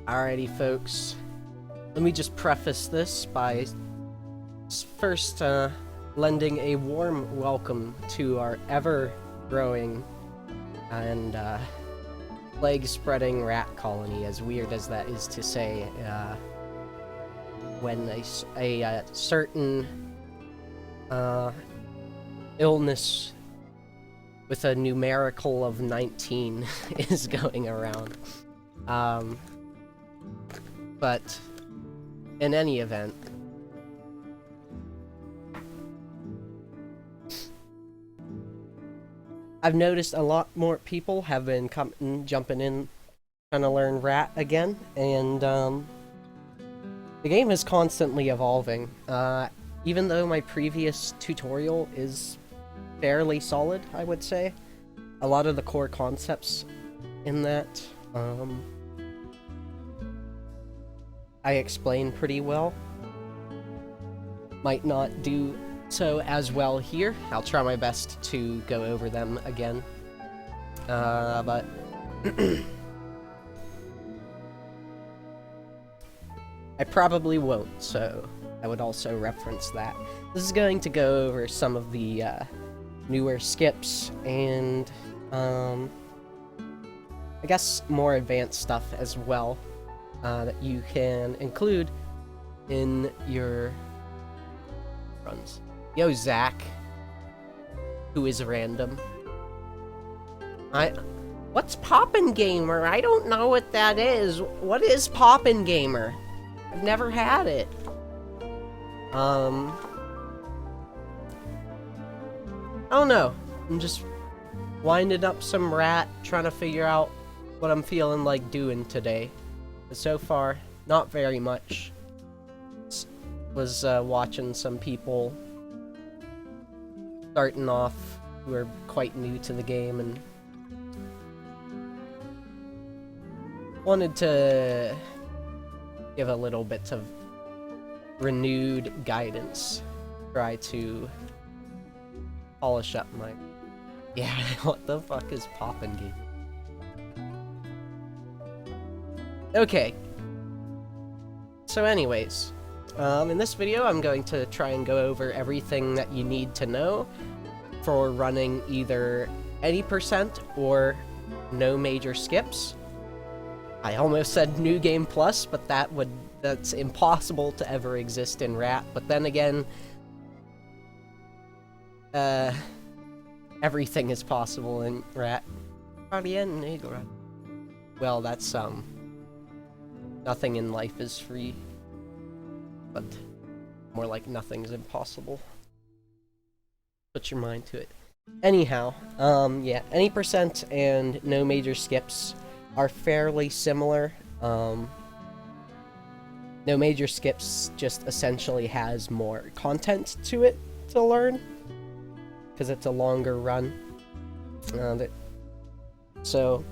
Alrighty, folks. Let me just preface this by first lending a warm welcome to our ever-growing and plague-spreading rat colony, as weird as that is to say. When a certain illness with a numerical of 19 is going around. But in any event, I've noticed a lot more people have been jumping in, trying to learn Rat again, and the game is constantly evolving. Even though my previous tutorial is fairly solid, I would say, a lot of the core concepts in that I explain pretty well. Might not do so as well here. I'll try my best to go over them again. But I probably won't, so I would also reference that. This is going to go over some of the newer skips and I guess more advanced stuff as well. That you can include in your runs. Yo, Zach, who is random. What's Poppin' Gamer? I don't know what that is. What is Poppin' Gamer? I've never had it. I don't know. I'm just winding up some Rat, trying to figure out what I'm feeling like doing today. But so far, not very much. Was watching some people starting off who are quite new to the game and wanted to give a little bit of renewed guidance. Try to polish up my... Yeah, what the fuck is Poppin' Game? Okay. So anyways, in this video I'm going to try and go over everything that you need to know for running either any percent or no major skips. I almost said New Game Plus, but that's impossible to ever exist in Rat. But then again, everything is possible in Rat. Well, that's nothing in life is free, but more like nothing's impossible. Put your mind to it. Anyhow, yeah, any percent and no major skips are fairly similar. No major skips just essentially has more content to it to learn, because it's a longer run. So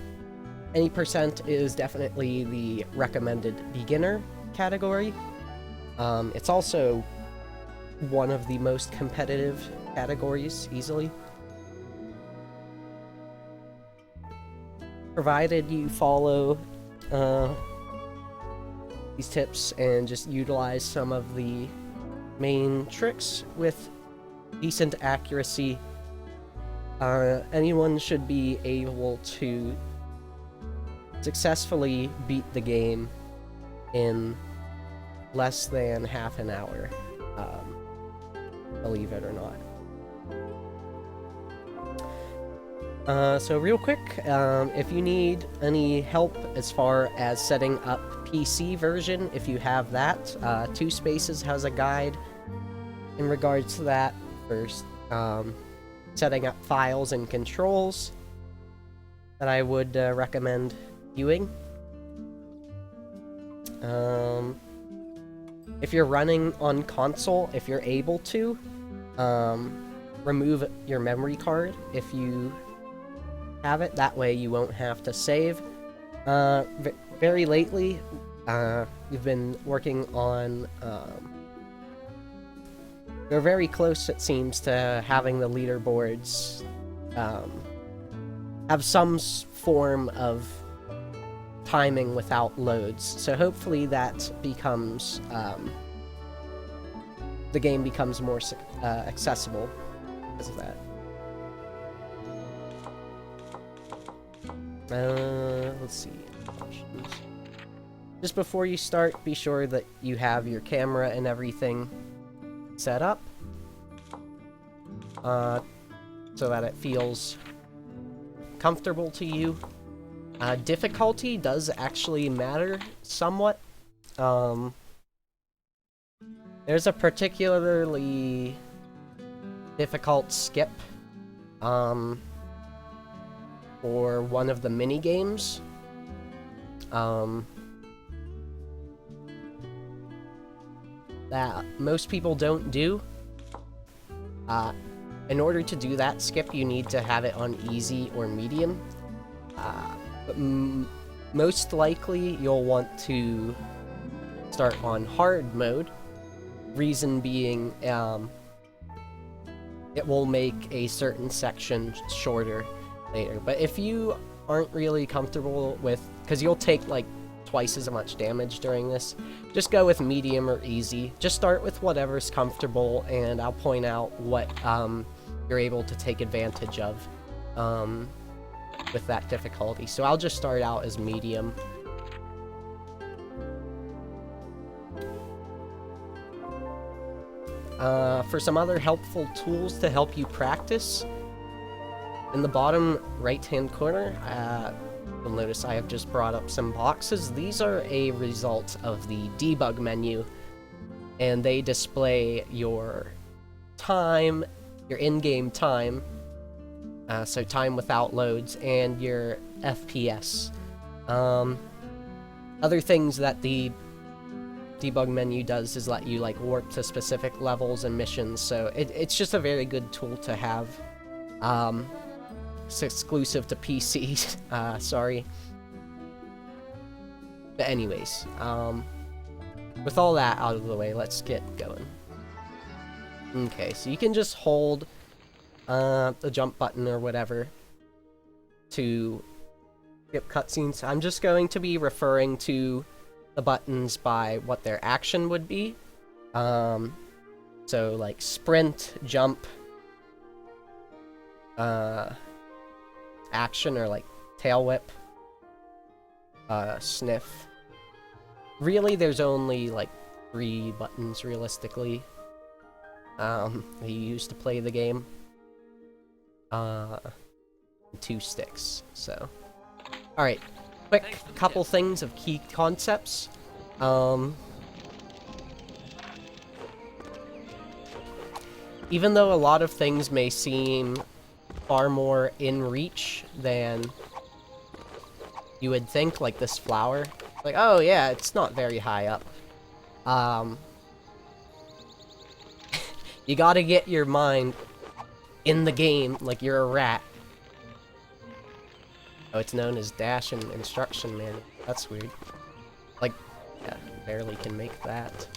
any percent is definitely the recommended beginner category. It's also one of the most competitive categories, easily. Provided you follow these tips and just utilize some of the main tricks with decent accuracy, anyone should be able to successfully beat the game in less than half an hour, believe it or not. So real quick, if you need any help as far as setting up PC version, if you have that, Two Spaces has a guide in regards to that. First, setting up files and controls that I would recommend viewing. If you're running on console, if you're able to, remove your memory card if you have it. That way you won't have to save. Very lately, we've been working on... we're very close, it seems, to having the leaderboards have some form of timing without loads. So hopefully that becomes, the game becomes more accessible because of that. Let's see. Options. Just before you start, be sure that you have your camera and everything set up. So that it feels comfortable to you. Difficulty does actually matter somewhat. There's a particularly difficult skip for one of the mini games. That most people don't do. In order to do that skip, you need to have it on easy or medium. But most likely, you'll want to start on hard mode. Reason being, it will make a certain section shorter later. But if you aren't really comfortable with, because you'll take like twice as much damage during this, just go with medium or easy. Just start with whatever's comfortable, and I'll point out what you're able to take advantage of with that difficulty. So I'll just start out as medium. For some other helpful tools to help you practice, in the bottom right-hand corner, you'll notice I have just brought up some boxes. These are a result of the debug menu, and they display your time, your in-game time, so time without loads, and your FPS. Other things that the debug menu does is let you like warp to specific levels and missions, so it's just a very good tool to have. It's exclusive to PC, sorry. But anyways, with all that out of the way, let's get going. Okay, so you can just hold the jump button or whatever to skip cutscenes. I'm just going to be referring to the buttons by what their action would be. So like sprint, jump, action, or like tail whip, sniff. Really, there's only like 3 buttons realistically that you use to play the game. 2 sticks, so. Alright, quick couple things of key concepts. Even though a lot of things may seem far more in reach than you would think, like this flower. Like, oh yeah, it's not very high up. You gotta get your mind in the game like you're a rat. Oh, it's known as dash and instruction manual. That's weird. Like, yeah, barely can make that.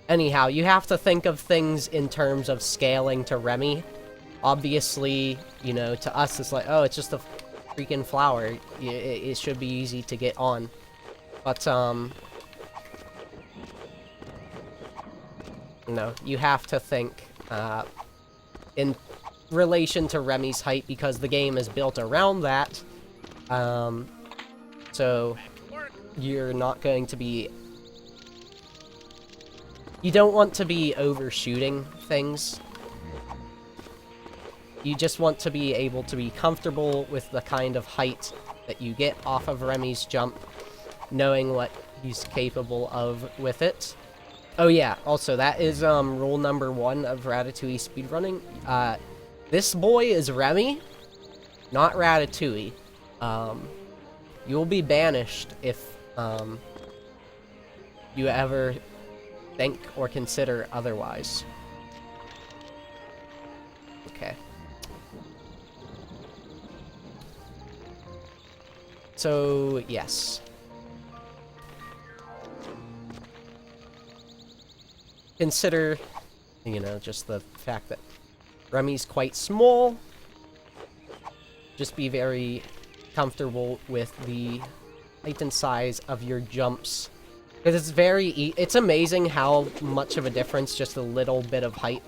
Anyhow, you have to think of things in terms of scaling to Remy. Obviously, you know, to us it's like, oh, it's just a freaking flower. It should be easy to get on. But, no, you have to think, in relation to Remy's height, because the game is built around that. So, you're not going to be... You don't want to be overshooting things. You just want to be able to be comfortable with the kind of height that you get off of Remy's jump, knowing what he's capable of with it. Oh yeah, also, that is rule number 1 of Ratatouille speedrunning. This boy is Remy, not Ratatouille. You'll be banished if you ever think or consider otherwise. Okay. So, yes. Consider, you know, just the fact that Remy's quite small. just be very comfortable with the height and size of your jumps. Because it's amazing how much of a difference just a little bit of height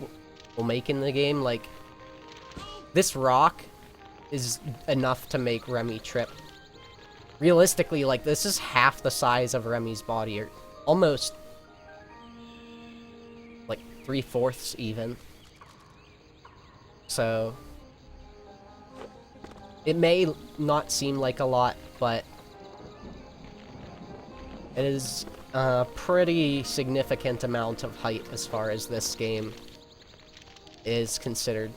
will make in the game. Like, this rock is enough to make Remy trip. Realistically, like, this is half the size of Remy's body, or almost, like, 3/4 even. So, it may not seem like a lot, but it is a pretty significant amount of height as far as this game is considered.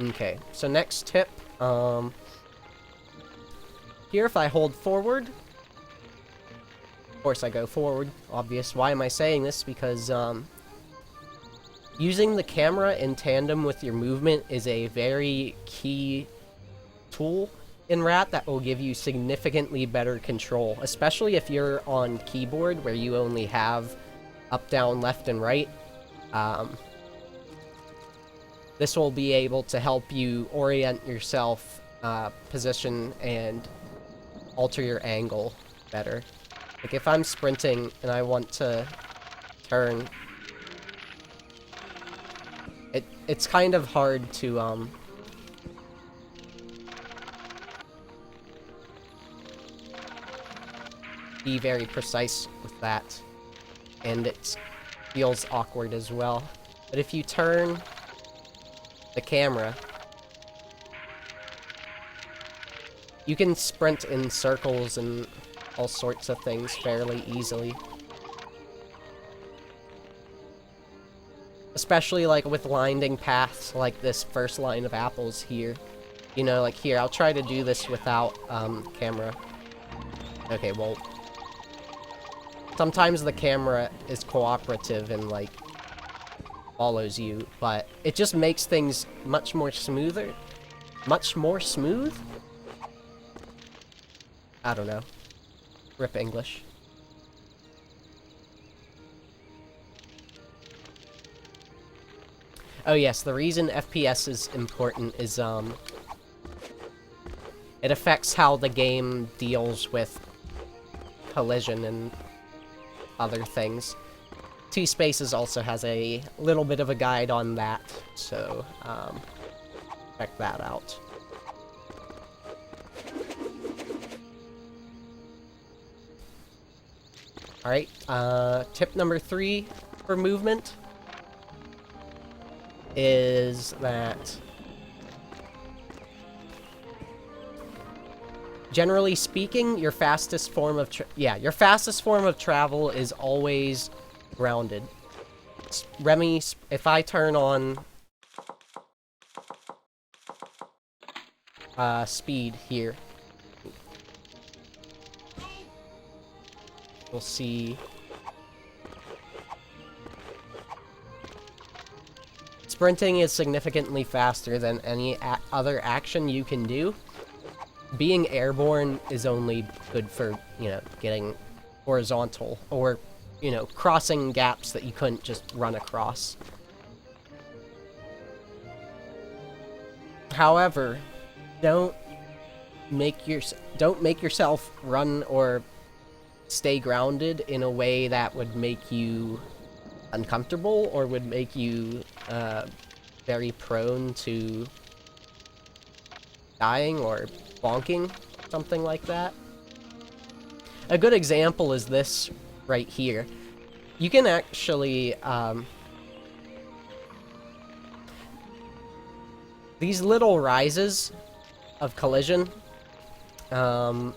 Okay, so next tip, here if I hold forward, of course I go forward, obvious. Why am I saying this? Because, using the camera in tandem with your movement is a very key tool in Rat that will give you significantly better control, especially if you're on keyboard where you only have up, down, left, and right. This will be able to help you orient yourself, position, and alter your angle better. Like, if I'm sprinting and I want to turn, it's kind of hard to, be very precise with that, and it feels awkward as well. But if you turn the camera, you can sprint in circles and all sorts of things fairly easily. Especially, like, with winding paths like this first line of apples here. You know, like here, I'll try to do this without, camera. Okay, well, sometimes the camera is cooperative and, like, follows you, but it just makes things much more smoother. Much more smooth? I don't know. Rip English. Oh yes, the reason FPS is important is, it affects how the game deals with collision and other things. T-Spaces also has a little bit of a guide on that, so, check that out. Alright, tip number 3 for movement is that, generally speaking, your fastest form of travel is always grounded. Remy, if I turn on speed here, we'll see sprinting is significantly faster than any other action you can do. Being airborne is only good for, you know, getting horizontal, or, you know, crossing gaps that you couldn't just run across. However, don't make yourself run or stay grounded in a way that would make you uncomfortable or would make you very prone to dying or bonking, something like that. A good example is this right here. You can actually, these little rises of collision are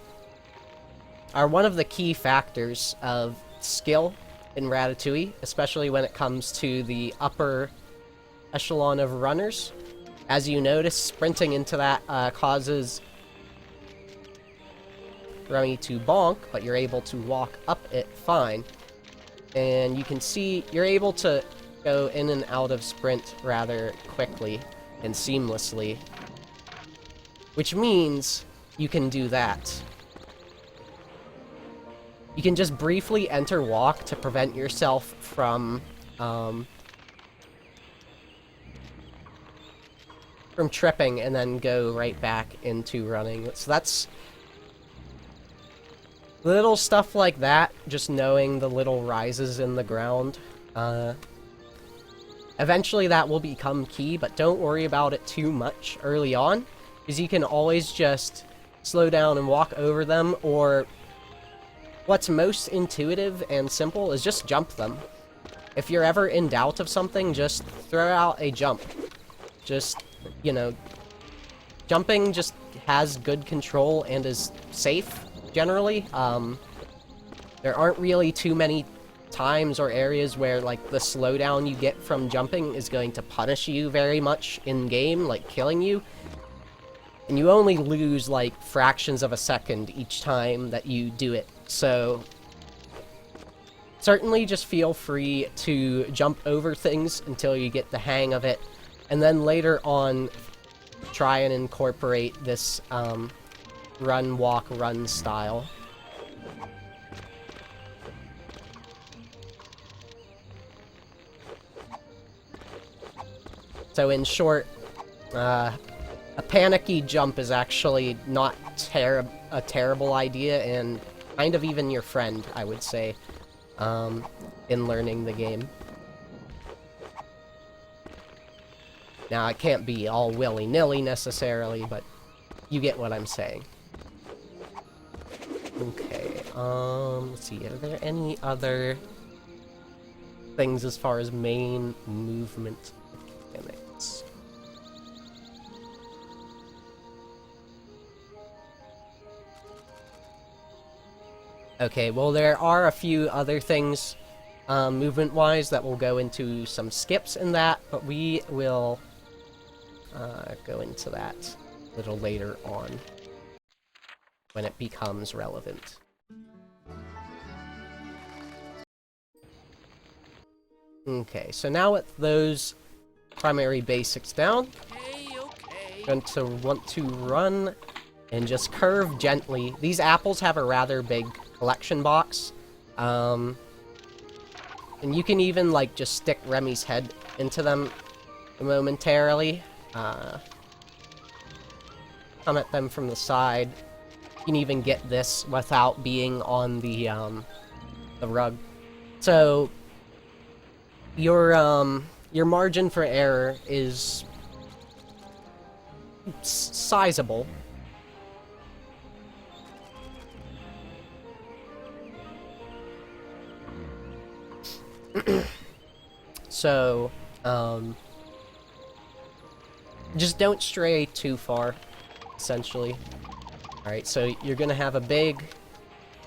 one of the key factors of skill in Ratatouille, especially when it comes to the upper echelon of runners. As you notice, sprinting into that causes Remy to bonk, but you're able to walk up it fine. And you can see you're able to go in and out of sprint rather quickly and seamlessly, which means you can do that. You can just briefly enter walk to prevent yourself from tripping and then go right back into running. So that's little stuff like that, just knowing the little rises in the ground. Eventually that will become key, but don't worry about it too much early on, because you can always just slow down and walk over them, or what's most intuitive and simple is just jump them. If you're ever in doubt of something, just throw out a jump. Just, you know, jumping just has good control and is safe, generally. There aren't really too many times or areas where, like, the slowdown you get from jumping is going to punish you very much in-game, like killing you. And you only lose, like, fractions of a second each time that you do it. So, certainly just feel free to jump over things until you get the hang of it. And then later on, try and incorporate this run, walk, run style. So in short, a panicky jump is actually not a terrible idea, and kind of even your friend, I would say, in learning the game. Now, it can't be all willy-nilly necessarily, but you get what I'm saying. Okay, let's see, are there any other things as far as main movement mechanics? Okay, well, there are a few other things movement-wise that will go into some skips in that, but we will go into that a little later on when it becomes relevant. Okay, so now with those primary basics down, I'm going to want to run and just curve gently. These apples have a rather big collection box, and you can even, like, just stick Remy's head into them momentarily. Come at them from the side. You can even get this without being on the rug. So your margin for error is sizable. So, just don't stray too far, essentially. Alright, so you're gonna have a big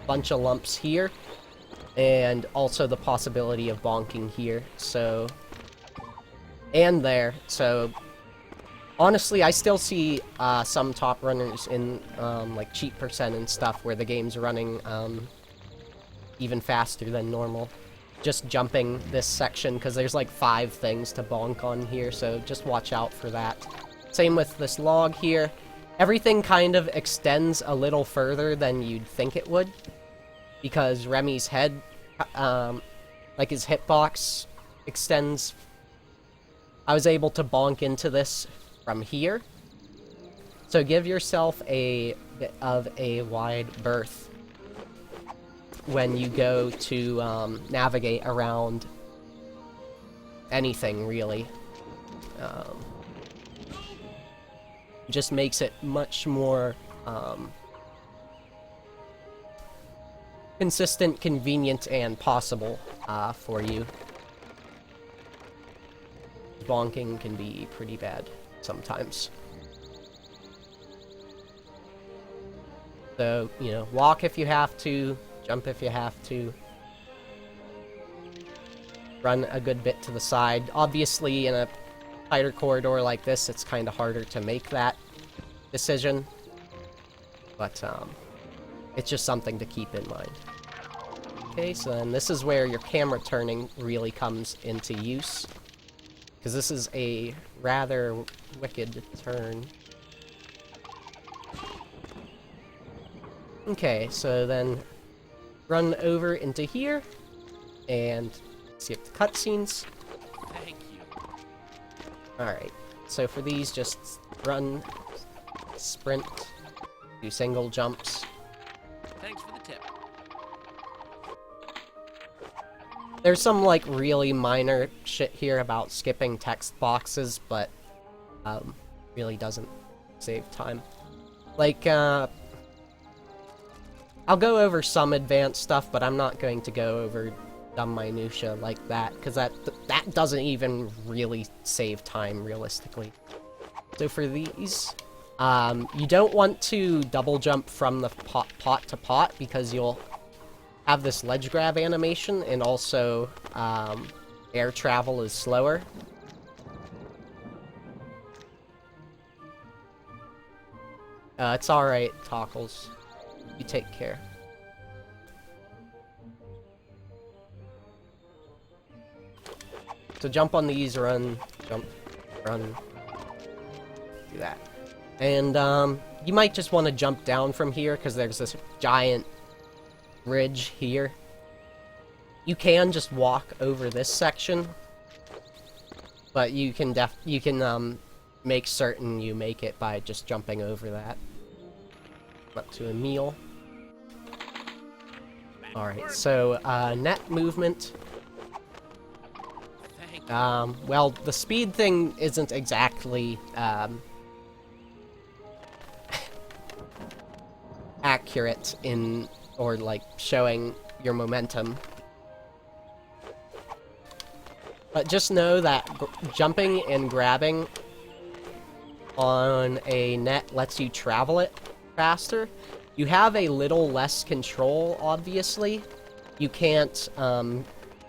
bunch of lumps here, and also the possibility of bonking here, so... and there, so... honestly, I still see some top runners in, like, cheat percent and stuff, where the game's running, even faster than normal. Just jumping this section, because there's like 5 things to bonk on here, so just watch out for that. Same with this log here. Everything kind of extends a little further than you'd think it would, because Remy's head, like his hitbox, extends. I was able to bonk into this from here, so give yourself a bit of a wide berth when you go to navigate around anything, really. Just makes it much more consistent, convenient, and possible for you. Bonking can be pretty bad sometimes. So, you know, walk if you have to, jump if you have to. Run a good bit to the side. Obviously, in a tighter corridor like this, it's kind of harder to make that decision. But, it's just something to keep in mind. Okay, so then this is where your camera turning really comes into use. Because this is a rather wicked turn. Okay, so then run over into here, and skip the cutscenes. Thank you. Alright, so for these, just run, sprint, do single jumps. Thanks for the tip. There's some, like, really minor shit here about skipping text boxes, but, really doesn't save time. Like, I'll go over some advanced stuff, but I'm not going to go over dumb minutia like that, because that doesn't even really save time, realistically. So for these, you don't want to double jump from the pot to pot, because you'll have this ledge grab animation, and also, air travel is slower. It's alright, Tockles. You take care. So jump on these, run, jump, run. Do that. And, you might just want to jump down from here, because there's this giant ridge here. You can just walk over this section, but you can make certain you make it by just jumping over that. Up to a meal. Alright, so, net movement. Well, the speed thing isn't exactly, accurate in, or like, showing your momentum. But just know that jumping and grabbing on a net lets you travel it faster. You have a little less control, obviously. You can't,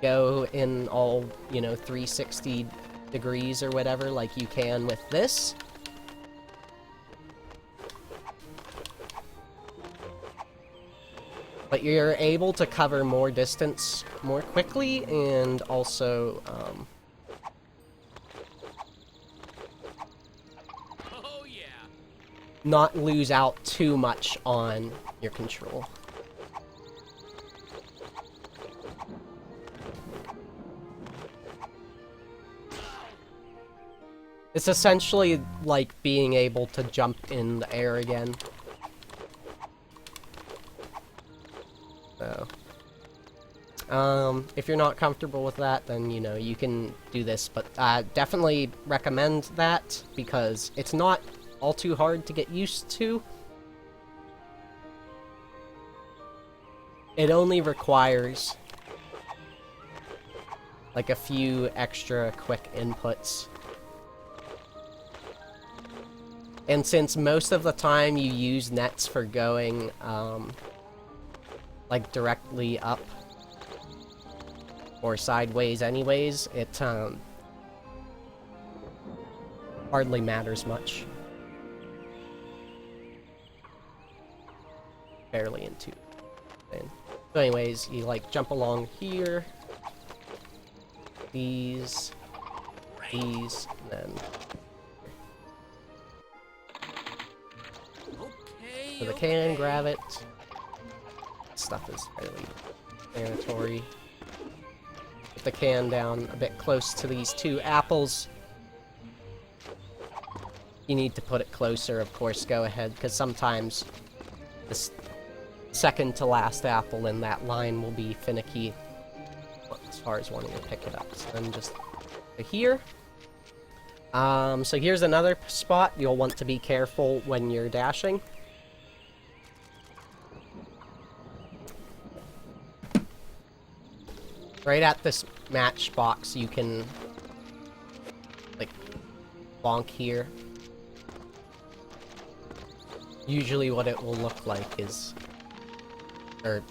go in all, 360 degrees or whatever like you can with this. But you're able to cover more distance more quickly, and also, Oh yeah. not lose out too much on your control. It's essentially like being able to jump in the air again. So, if you're not comfortable with that, then, you can do this, but I definitely recommend that, because it's not all too hard to get used to. It only requires, like, a few extra quick inputs. And since most of the time you use nets for going, like, directly up or sideways anyways, it, hardly matters much. Barely into it. So anyways, you, like, jump along here. These, and then... So the can, grab it. Stuff is fairly mandatory. Put the can down a bit close to these two apples. You need to put it closer, of course, go ahead, because sometimes this second to last apple in that line will be finicky as far as wanting to pick it up. So then just here. So here's another spot you'll want to be careful when you're dashing. Right at this matchbox, you can, like, bonk here. Usually what it will look like is, or,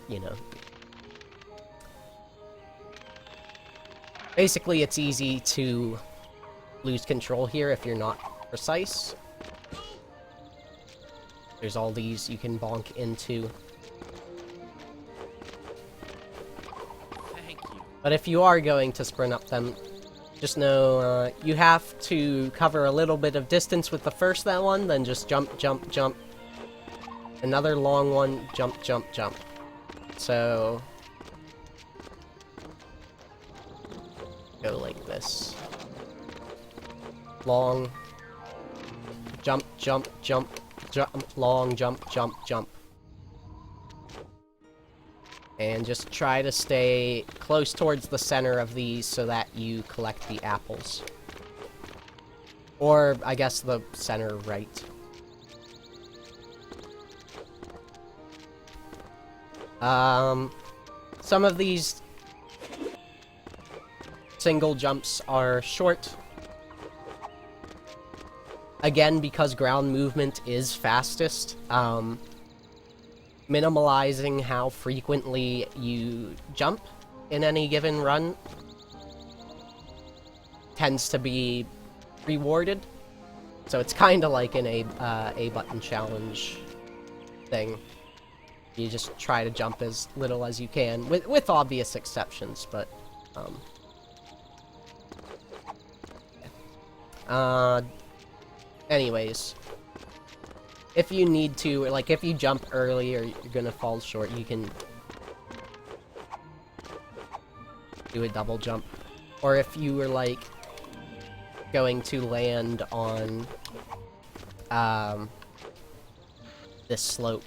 basically it's easy to lose control here if you're not precise. There's all these you can bonk into. But if you are going to sprint up them, just know you have to cover a little bit of distance with the first one, then just jump, jump, jump. Another long one, jump, jump, jump. So go like this. Long jump, jump, jump, jump, long jump, jump, jump. And just try to stay close towards the center of these so that you collect the apples. Or, I guess, the center right. Some of these single jumps are short. Again, because ground movement is fastest, minimalizing how frequently you jump in any given run tends to be rewarded. So it's kind of like an A button challenge thing. You just try to jump as little as you can, with obvious exceptions, but anyways, if you need to, like, if you jump early or you're gonna fall short, you can do a double jump. Or if you were, like, going to land on, this slope,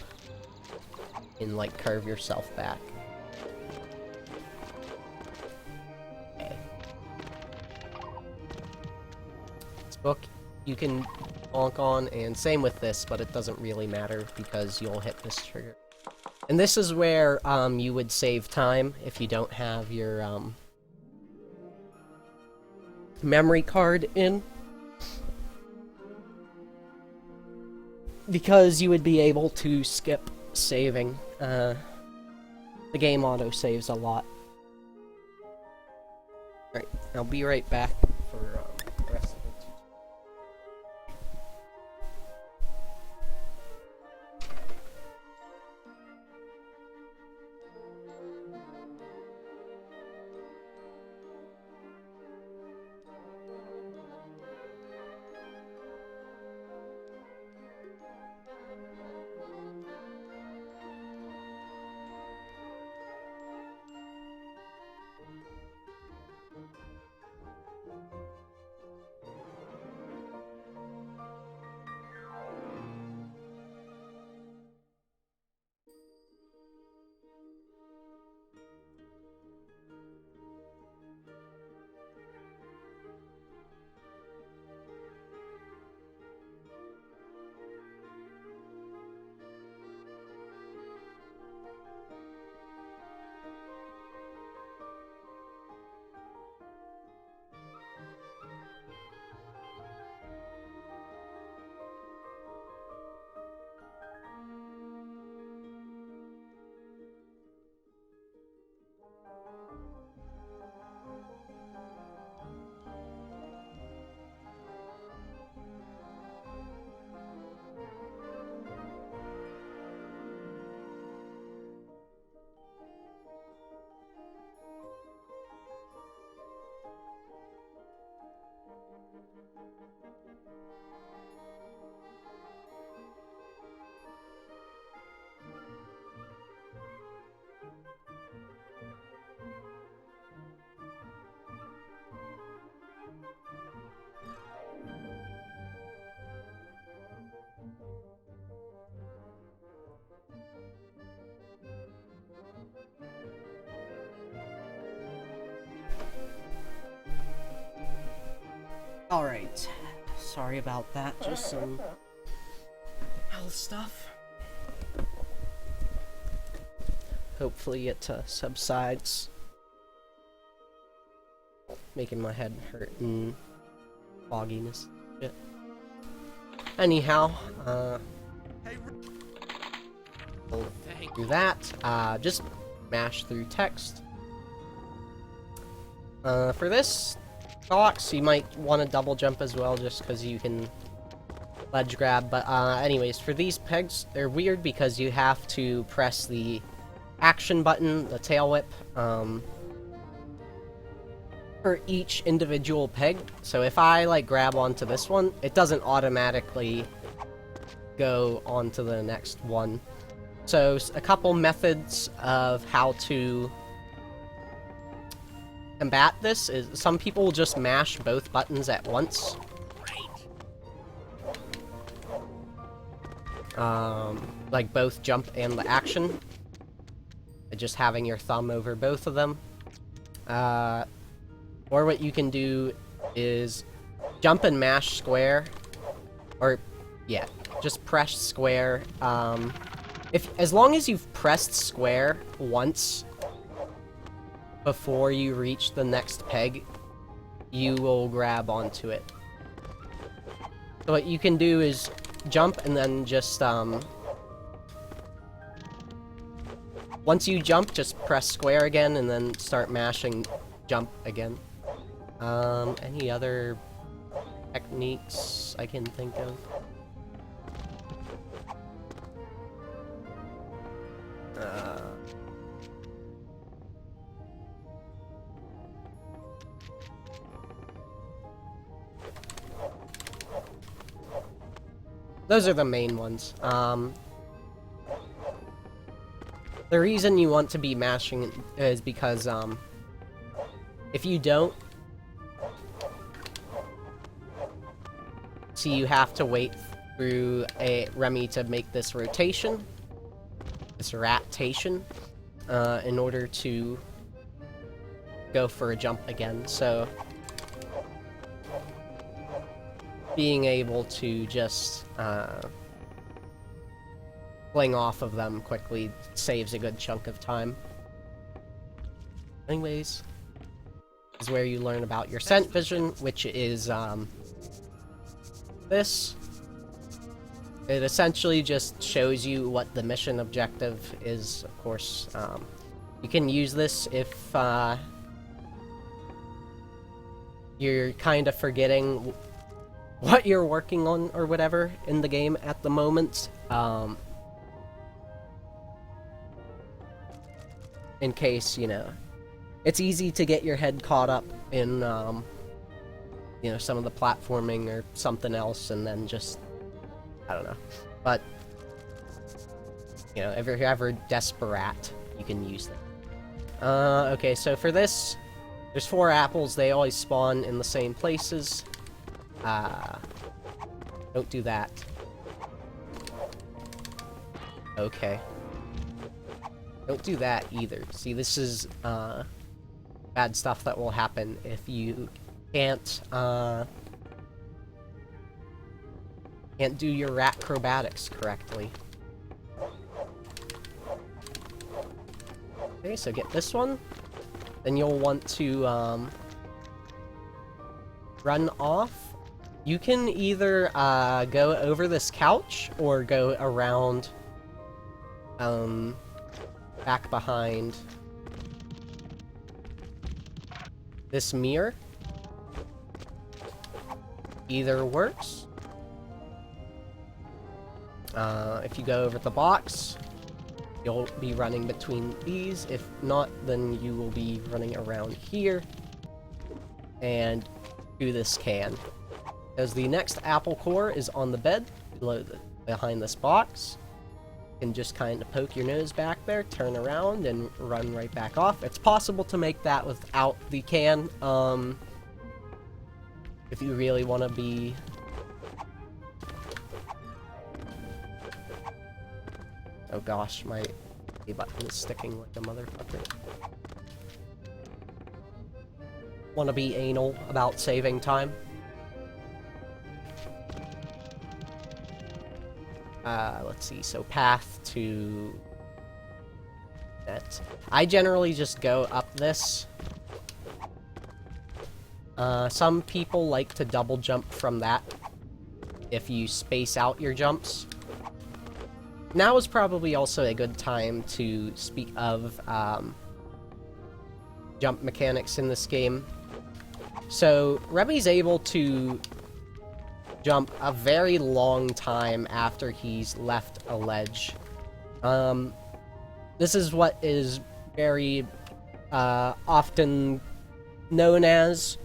and, like, curve yourself back. Okay. This book you can bonk on, and same with this, but it doesn't really matter because you'll hit this trigger. And this is where you would save time if you don't have your memory card in, because you would be able to skip saving. The game auto saves a lot. Alright, I'll be right back for the rest of it. Alright, sorry about that, just some health stuff. Hopefully it subsides. Making my head hurt and fogginess. Shit. Anyhow, we'll do that. Just mash through text. For this box, you might want to double jump as well, just because you can ledge grab. But anyways, for these pegs, they're weird because you have to press the action button, the tail whip, for each individual peg. So if I, like, grab onto this one, it doesn't automatically go onto the next one. So, a couple methods of how to combat this is some people will just mash both buttons at once. Like both jump and the action. Just having your thumb over both of them. Or what you can do is jump and mash square. Or, yeah, just press square. As long as you've pressed square once before you reach the next peg, you will grab onto it. So what you can do is jump and then just, once you jump, just press square again and then start mashing jump again. Any other techniques I can think of? Those are the main ones. The reason you want to be mashing is because, if you don't, so you have to wait through Remy to make this rotation, this ratation, in order to go for a jump again, so being able to just, fling off of them quickly saves a good chunk of time. Anyways, this is where you learn about your scent vision, which is, this. It essentially just shows you what the mission objective is, of course. You can use this if, you're kind of forgetting what you're working on or whatever in the game at the moment. In case, you know, it's easy to get your head caught up in, you know, some of the platforming or something else, and then just, I don't know. But, you know, if you're ever desperate, you can use them. Okay, so for this, there's 4 apples. They always spawn in the same places. Don't do that. Okay. Don't do that either. See, this is, bad stuff that will happen if you can't do your acrobatics correctly. Okay, so get this one. Then you'll want to, run off. You can either, go over this couch, or go around, back behind this mirror. Either works. If you go over the box, you'll be running between these. If not, then you will be running around here and through this can. Because the next apple core is on the bed behind this box. You can just kind of poke your nose back there, turn around, and run right back off. It's possible to make that without the can, if you really want to be... Oh gosh, my A button is sticking like a motherfucker. Want to be anal about saving time? Let's see, so path to... that. I generally just go up this. Some people like to double jump from that if you space out your jumps. Now is probably also a good time to speak of jump mechanics in this game. So, Remy's able to jump a very long time after he's left a ledge. This is what is very often known as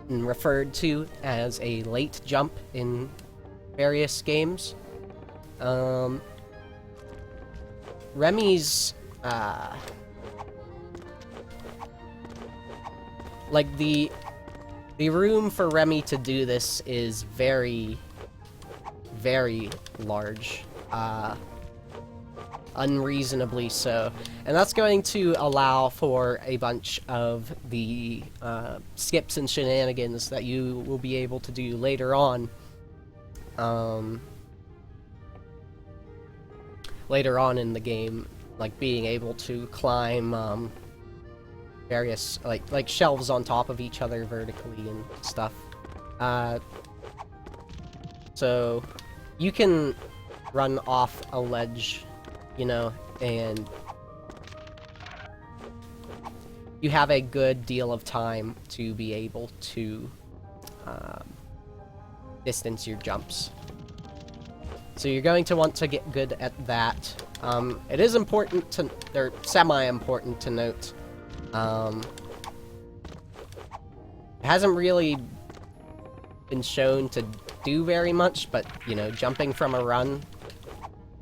and referred to as a late jump in various games. Remy's, like, the room for Remy to do this is very, very large. Unreasonably so. And that's going to allow for a bunch of the skips and shenanigans that you will be able to do later on. Later on in the game, like being able to climb various like shelves on top of each other vertically and stuff. So you can run off a ledge, you know, and you have a good deal of time to be able to distance your jumps. So you're going to want to get good at that. It is important to, or semi-important to note, it hasn't really been shown to do very much, but, you know, jumping from a run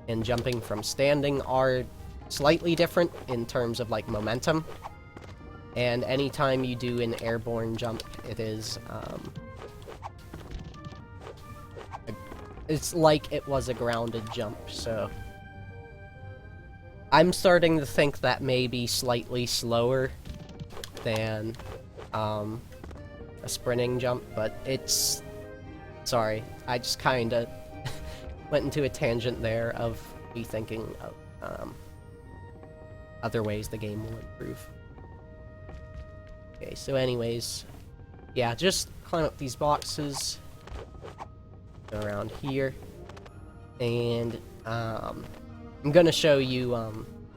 and jumping from standing are slightly different in terms of, like, momentum. And anytime you do an airborne jump, it is, it's like it was a grounded jump, so I'm starting to think that may be slightly slower than a sprinting jump, but it's... Sorry, I just kinda went into a tangent there of me thinking of other ways the game will improve. Okay, so anyways, yeah, just climb up these boxes, go around here, and I'm gonna show you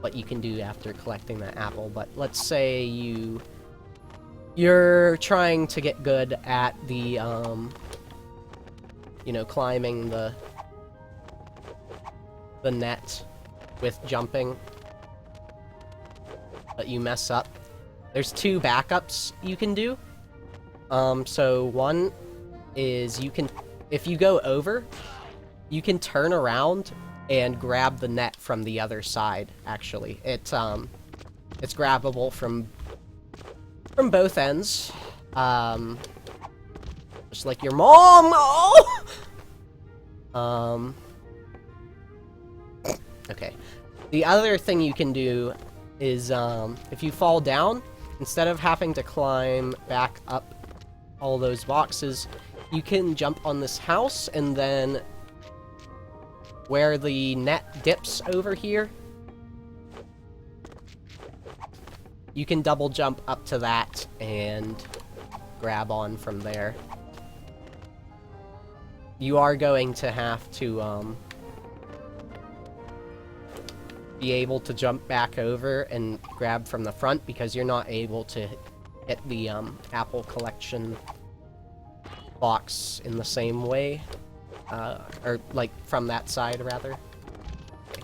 what you can do after collecting that apple. But let's say you're trying to get good at the you know, climbing the net with jumping, but you mess up. There's two backups you can do. So one is you can, if you go over, you can turn around and grab the net from the other side, actually. It's grabbable from both ends. Just like your mom! Oh! Okay. The other thing you can do is, if you fall down, instead of having to climb back up all those boxes, you can jump on this house, and then where the net dips over here, you can double jump up to that and grab on from there. You are going to have to be able to jump back over and grab from the front, because you're not able to hit the apple collection box in the same way. Or, like, from that side, rather. Okay.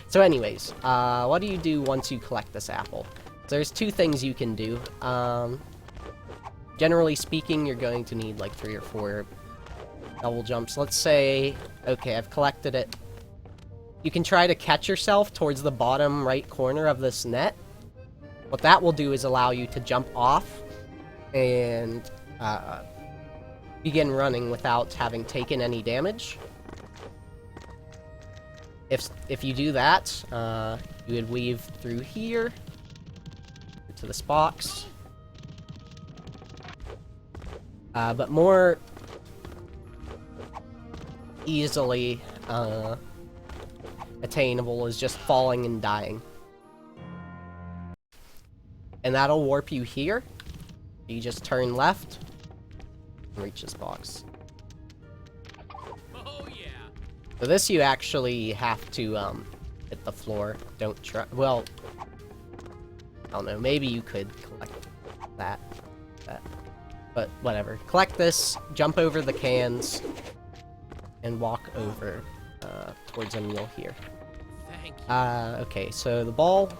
So anyways, what do you do once you collect this apple? So there's two things you can do. Generally speaking, you're going to need, like, 3 or 4 double jumps. Let's say, okay, I've collected it. You can try to catch yourself towards the bottom right corner of this net. What that will do is allow you to jump off and begin running without having taken any damage. If you do that, you would weave through here to this box. But more easily attainable is just falling and dying. And that'll warp you here. You just turn left and reach this box. Oh yeah. So this you actually have to hit the floor. Don't try. Well, I don't know. Maybe you could collect that. But whatever. Collect this. Jump over the cans. And walk over towards a mule here. Thank you. Okay, so the ball,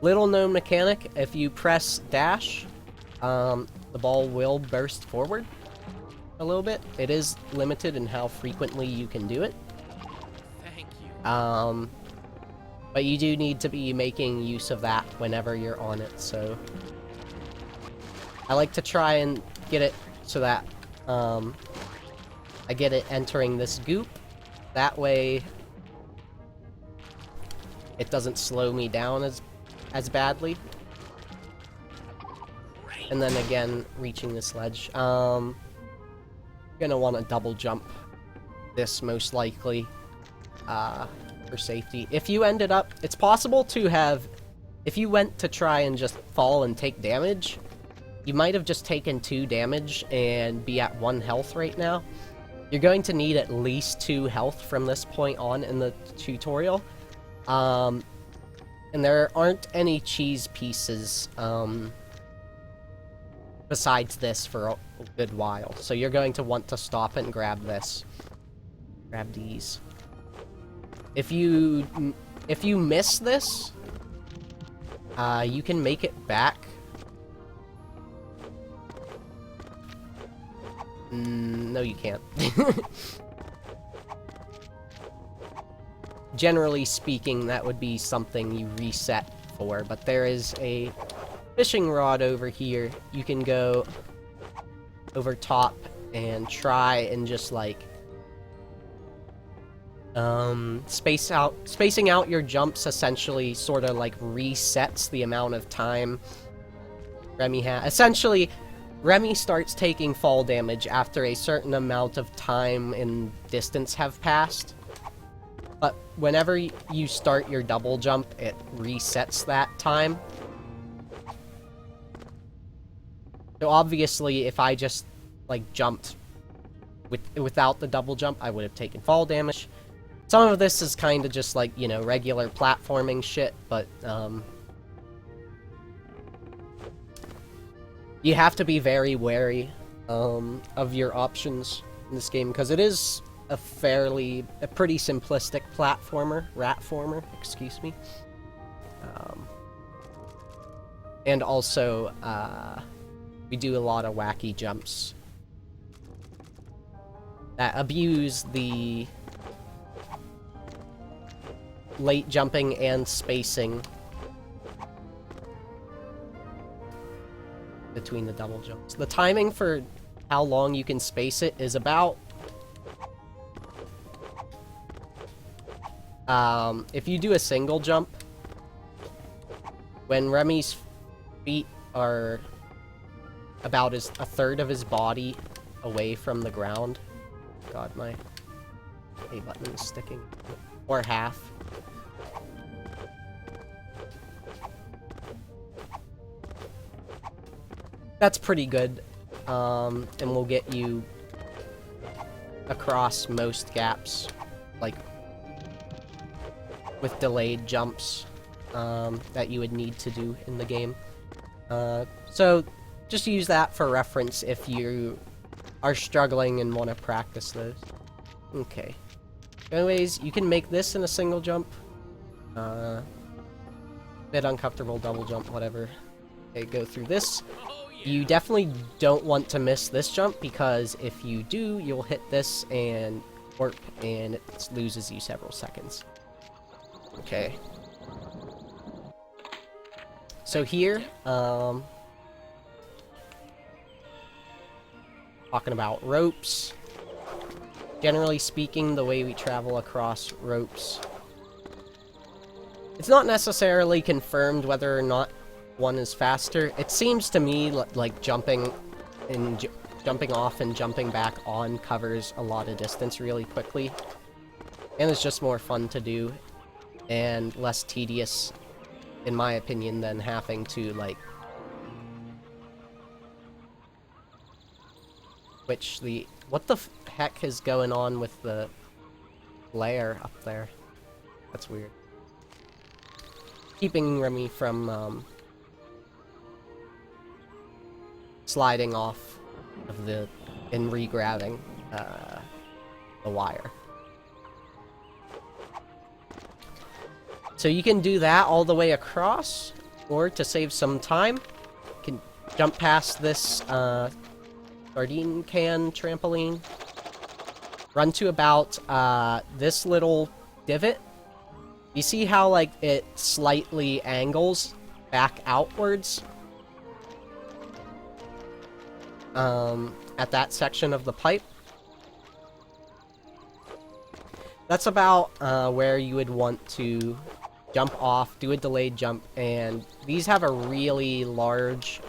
little known mechanic, if you press dash, the ball will burst forward a little bit. It is limited in how frequently you can do it. Thank you. But you do need to be making use of that whenever you're on it, so... I like to try and get it so that, I get it entering this goop. That way, it doesn't slow me down as badly. And then again, reaching this ledge. Gonna want to double jump this most likely, for safety. If you ended up, it's possible to have, if you went to try and just fall and take damage, you might have just taken 2 damage and be at 1 health right now. You're going to need at least 2 health from this point on in the tutorial. And there aren't any cheese pieces, besides this for a good while. So you're going to want to stop and grab this. Grab these. If you miss this, you can make it back. No, you can't. Generally speaking, that would be something you reset for, but there is a fishing rod over here. You can go over top and try and just like spacing out your jumps essentially sort of like resets the amount of time Remy has. Essentially, Remy starts taking fall damage after a certain amount of time and distance have passed. But whenever you start your double jump, it resets that time. So obviously, if I just, like, jumped without the double jump, I would have taken fall damage. Some of this is kind of just, like, you know, regular platforming shit, but, you have to be very wary, of your options in this game, because it is a pretty simplistic ratformer, excuse me. And also, we do a lot of wacky jumps that abuse the late jumping and spacing between the double jumps. The timing for how long you can space it is about... if you do a single jump, when Remy's feet are about a third of his body away from the ground... God, my A button is sticking. Or half. That's pretty good, and will get you across most gaps, like, with delayed jumps, that you would need to do in the game. So, just use that for reference if you are struggling and want to practice those. Okay. Anyways, you can make this in a single jump. Bit uncomfortable, double jump, whatever. Okay, go through this. You definitely don't want to miss this jump, because if you do, you'll hit this and warp, and it loses you several seconds. Okay. So here, talking about ropes. Generally speaking, the way we travel across ropes, it's not necessarily confirmed whether or not one is faster. It seems to me like jumping off and jumping back on covers a lot of distance really quickly. And it's just more fun to do and less tedious, in my opinion, than having to, like, switch the... What the heck is going on with the layer up there? That's weird. Keeping Remy from, sliding off of and re-grabbing, the wire. So you can do that all the way across, or to save some time, you can jump past this, sardine can trampoline, run to about, this little divot, You see how, like, it slightly angles back outwards? At that section of the pipe? That's about, where you would want to jump off, do a delayed jump, and these have a really large,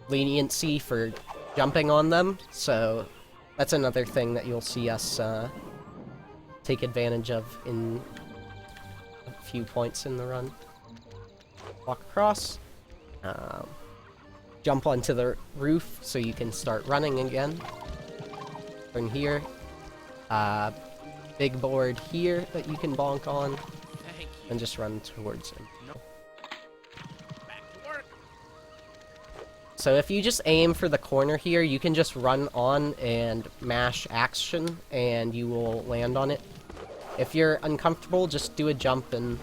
leniency for jumping on them, so that's another thing that you'll see us, take advantage of in a few points in the run. Walk across, jump onto the roof so you can start running again. Turn here, big board here that you can bonk on, Thank you. and just run towards him. Back to work. So if you just aim for the corner here, you can just run on and mash action, and you will land on it. If you're uncomfortable, just do a jump and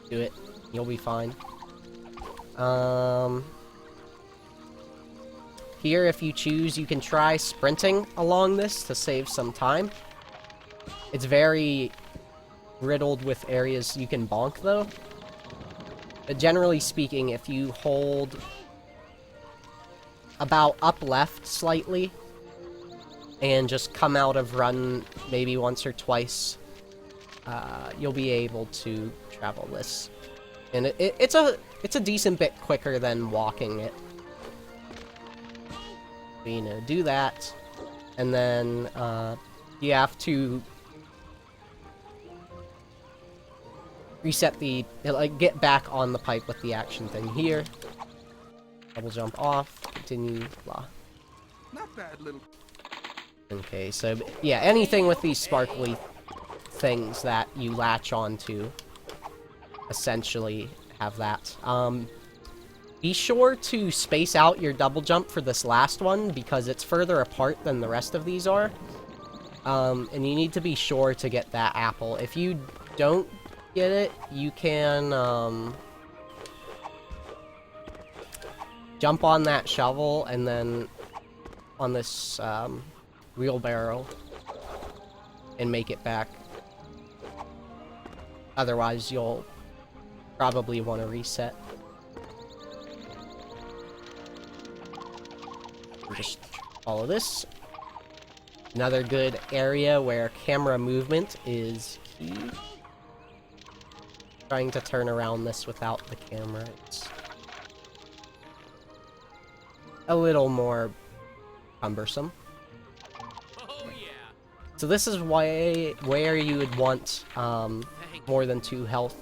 do it. You'll be fine. Here, if you choose, you can try sprinting along this to save some time. It's very riddled with areas you can bonk, though. But generally speaking, if you hold about up left slightly, and just come out of run maybe once or twice, you'll be able to travel this. And it's a decent bit quicker than walking it. You know, do that, and then you have to reset the, like, get back on the pipe with the action thing here. Double jump off, continue, blah. Not bad, little. Okay, so yeah, anything with these sparkly things that you latch onto, essentially have that. Be sure to space out your double jump for this last one, because it's further apart than the rest of these are. And you need to be sure to get that apple. If you don't get it, you can, jump on that shovel, and then on this, wheelbarrow, and make it back. Otherwise, you'll probably want to reset. Just follow this. Another good area where camera movement is key. Trying to turn around this without the camera, it's a little more cumbersome. Oh yeah. So this is where you would want more than 2 health.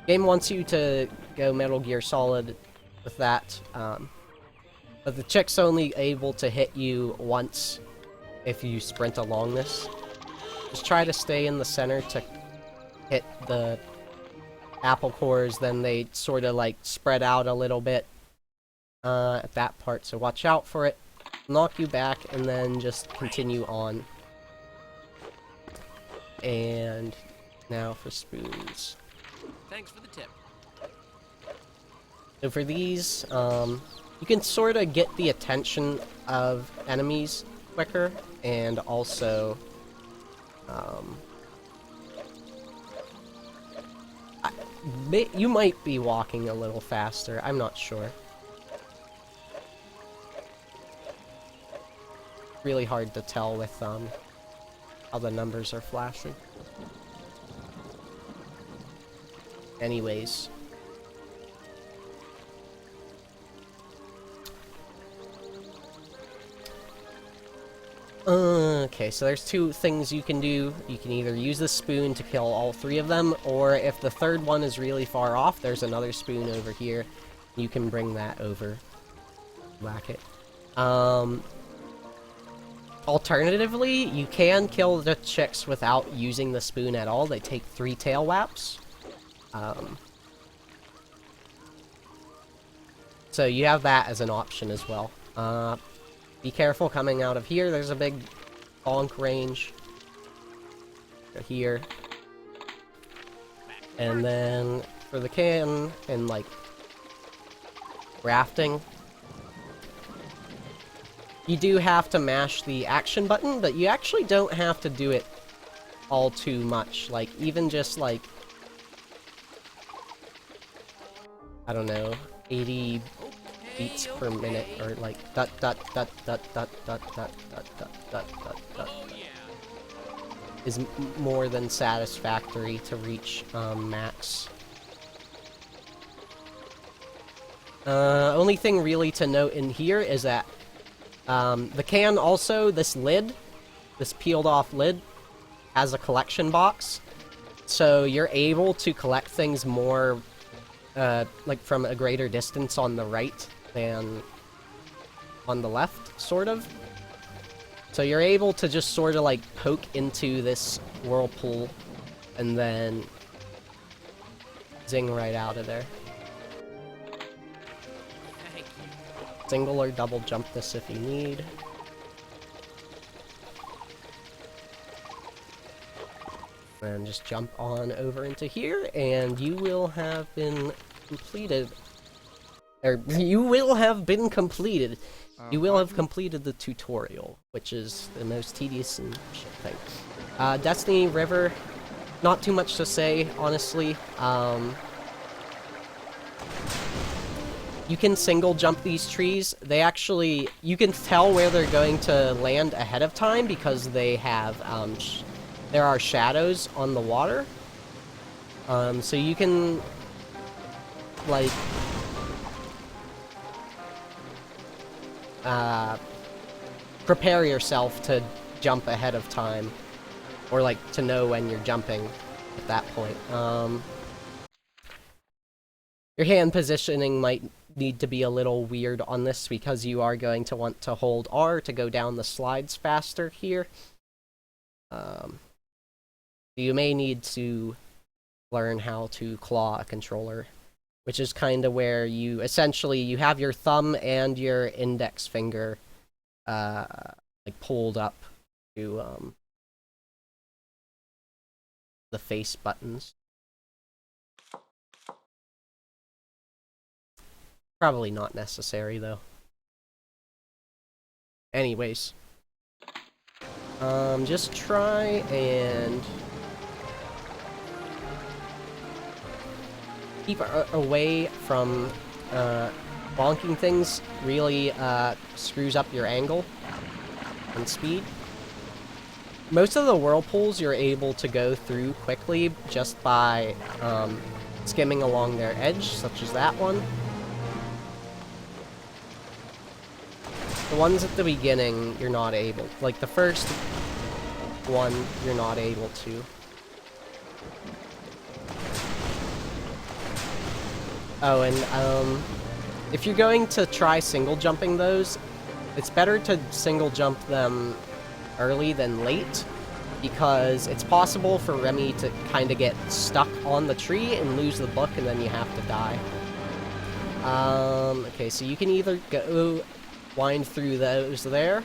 Game wants you to go Metal Gear Solid with that, but the chick's only able to hit you once if you sprint along this. Just try to stay in the center to hit the apple cores, then they sort of like spread out a little bit at that part, so watch out for it. Knock you back, and then just continue on. And now for spoons. Thanks for the tip. So for these, you can sort of get the attention of enemies quicker, and also, you might be walking a little faster, I'm not sure. Really hard to tell with, how the numbers are flashing. Anyways. Okay, so there's 2 things you can do. You can either use the spoon to kill all 3 of them, or if the third one is really far off, there's another spoon over here. You can bring that over. Whack it. Alternatively, you can kill the chicks without using the spoon at all. They take 3 tail whaps. So you have that as an option as well. Be careful coming out of here. There's a big bonk range. Go here. And then for the can and like rafting, you do have to mash the action button, but you actually don't have to do it all too much. Like, even just, like, I don't know, 80 beats per minute, or like, dot, dot, dot, dot, dot, dot, dot, dot, dot, dot, dot, dot, Oh yeah. is more than satisfactory to reach, max. Only thing really to note in here is that, the can also, this lid, this peeled off lid, has a collection box. So you're able to collect things more, like from a greater distance on the right than on the left, sort of. So you're able to just sort of like poke into this whirlpool and then zing right out of there. Thank you. Single or double jump this if you need. And just jump on over into here, and you will have been completed. Or, you will have been completed. You will have completed the tutorial, which is the most tedious and shit thing. Destiny River, not too much to say, honestly. You can single jump these trees. They actually, you can tell where they're going to land ahead of time because they have, there are shadows on the water. So you can, like, prepare yourself to jump ahead of time. Or, like, to know when you're jumping at that point. Your hand positioning might need to be a little weird on this because you are going to want to hold R to go down the slides faster here. You may need to learn how to claw a controller, which is kind of where you essentially you have your thumb and your index finger like pulled up to the face buttons. Probably not necessary though. Anyways, just try and keep away from bonking things. Really screws up your angle and speed. Most of the whirlpools you're able to go through quickly just by skimming along their edge, such as that one. The ones at the beginning, you're not able. Like, the first one, you're not able to. Oh, and, if you're going to try single jumping those, it's better to single jump them early than late, because it's possible for Remy to kind of get stuck on the tree and lose the book, and then you have to die. Okay, so you can either go wind through those there,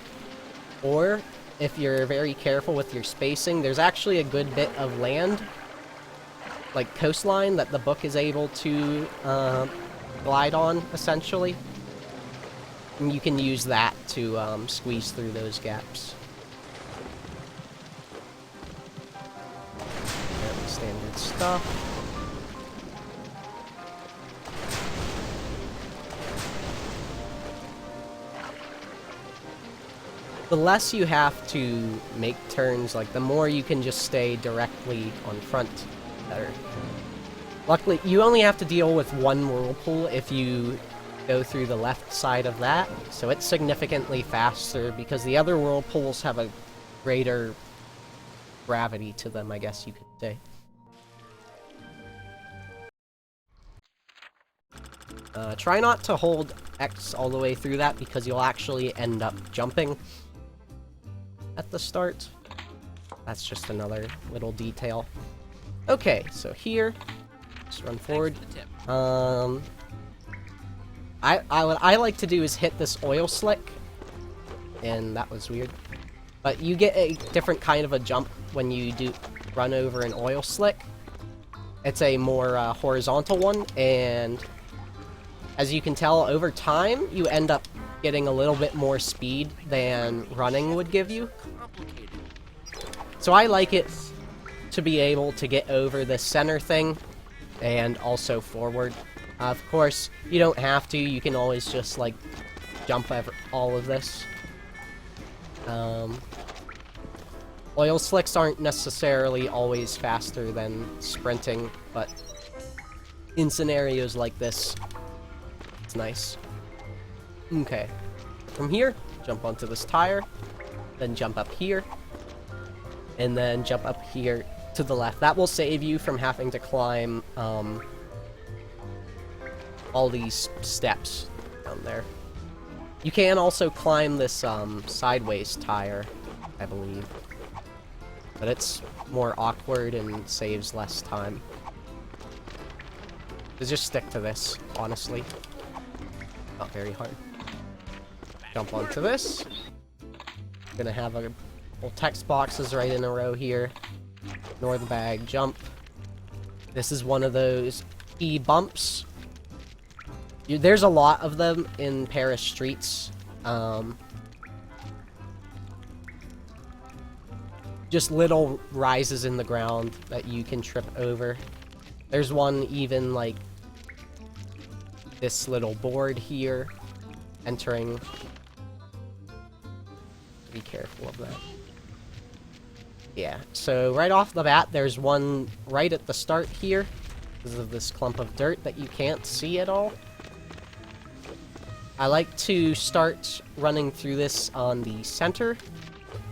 or if you're very careful with your spacing, there's actually a good bit of land, like coastline, that the book is able to glide on, essentially. And you can use that to squeeze through those gaps. Fairly standard stuff. The less you have to make turns, like, the more you can just stay directly on front, better. Luckily, you only have to deal with one whirlpool if you go through the left side of that, so it's significantly faster, because the other whirlpools have a greater gravity to them, I guess you could say. Try not to hold X all the way through that, because you'll actually end up jumping at the start. That's just another little detail. Okay, so here, just run forward. What I like to do is hit this oil slick, and that was weird. But you get a different kind of a jump when you do run over an oil slick. It's a more horizontal one, and as you can tell, over time, you end up getting a little bit more speed than running would give you. So I like it to be able to get over the center thing and also forward. Of course, you don't have to. You can always just, like, jump over all of this. Oil slicks aren't necessarily always faster than sprinting, but in scenarios like this, it's nice. Okay. From here, jump onto this tire, then jump up here, and then jump up here to the left. That will save you from having to climb all these steps down there. You can also climb this sideways tire, I believe. But it's more awkward and saves less time. So just stick to this, honestly. Not very hard. Jump onto this. Gonna have a couple text boxes right in a row here. Ignore the bag, jump. This is one of those E-bumps. There's a lot of them in Paris streets. Just little rises in the ground that you can trip over. There's one even like this little board here entering. Be careful of that. Yeah, so right off the bat, there's one right at the start here because of this clump of dirt that you can't see at all. I like to start running through this on the center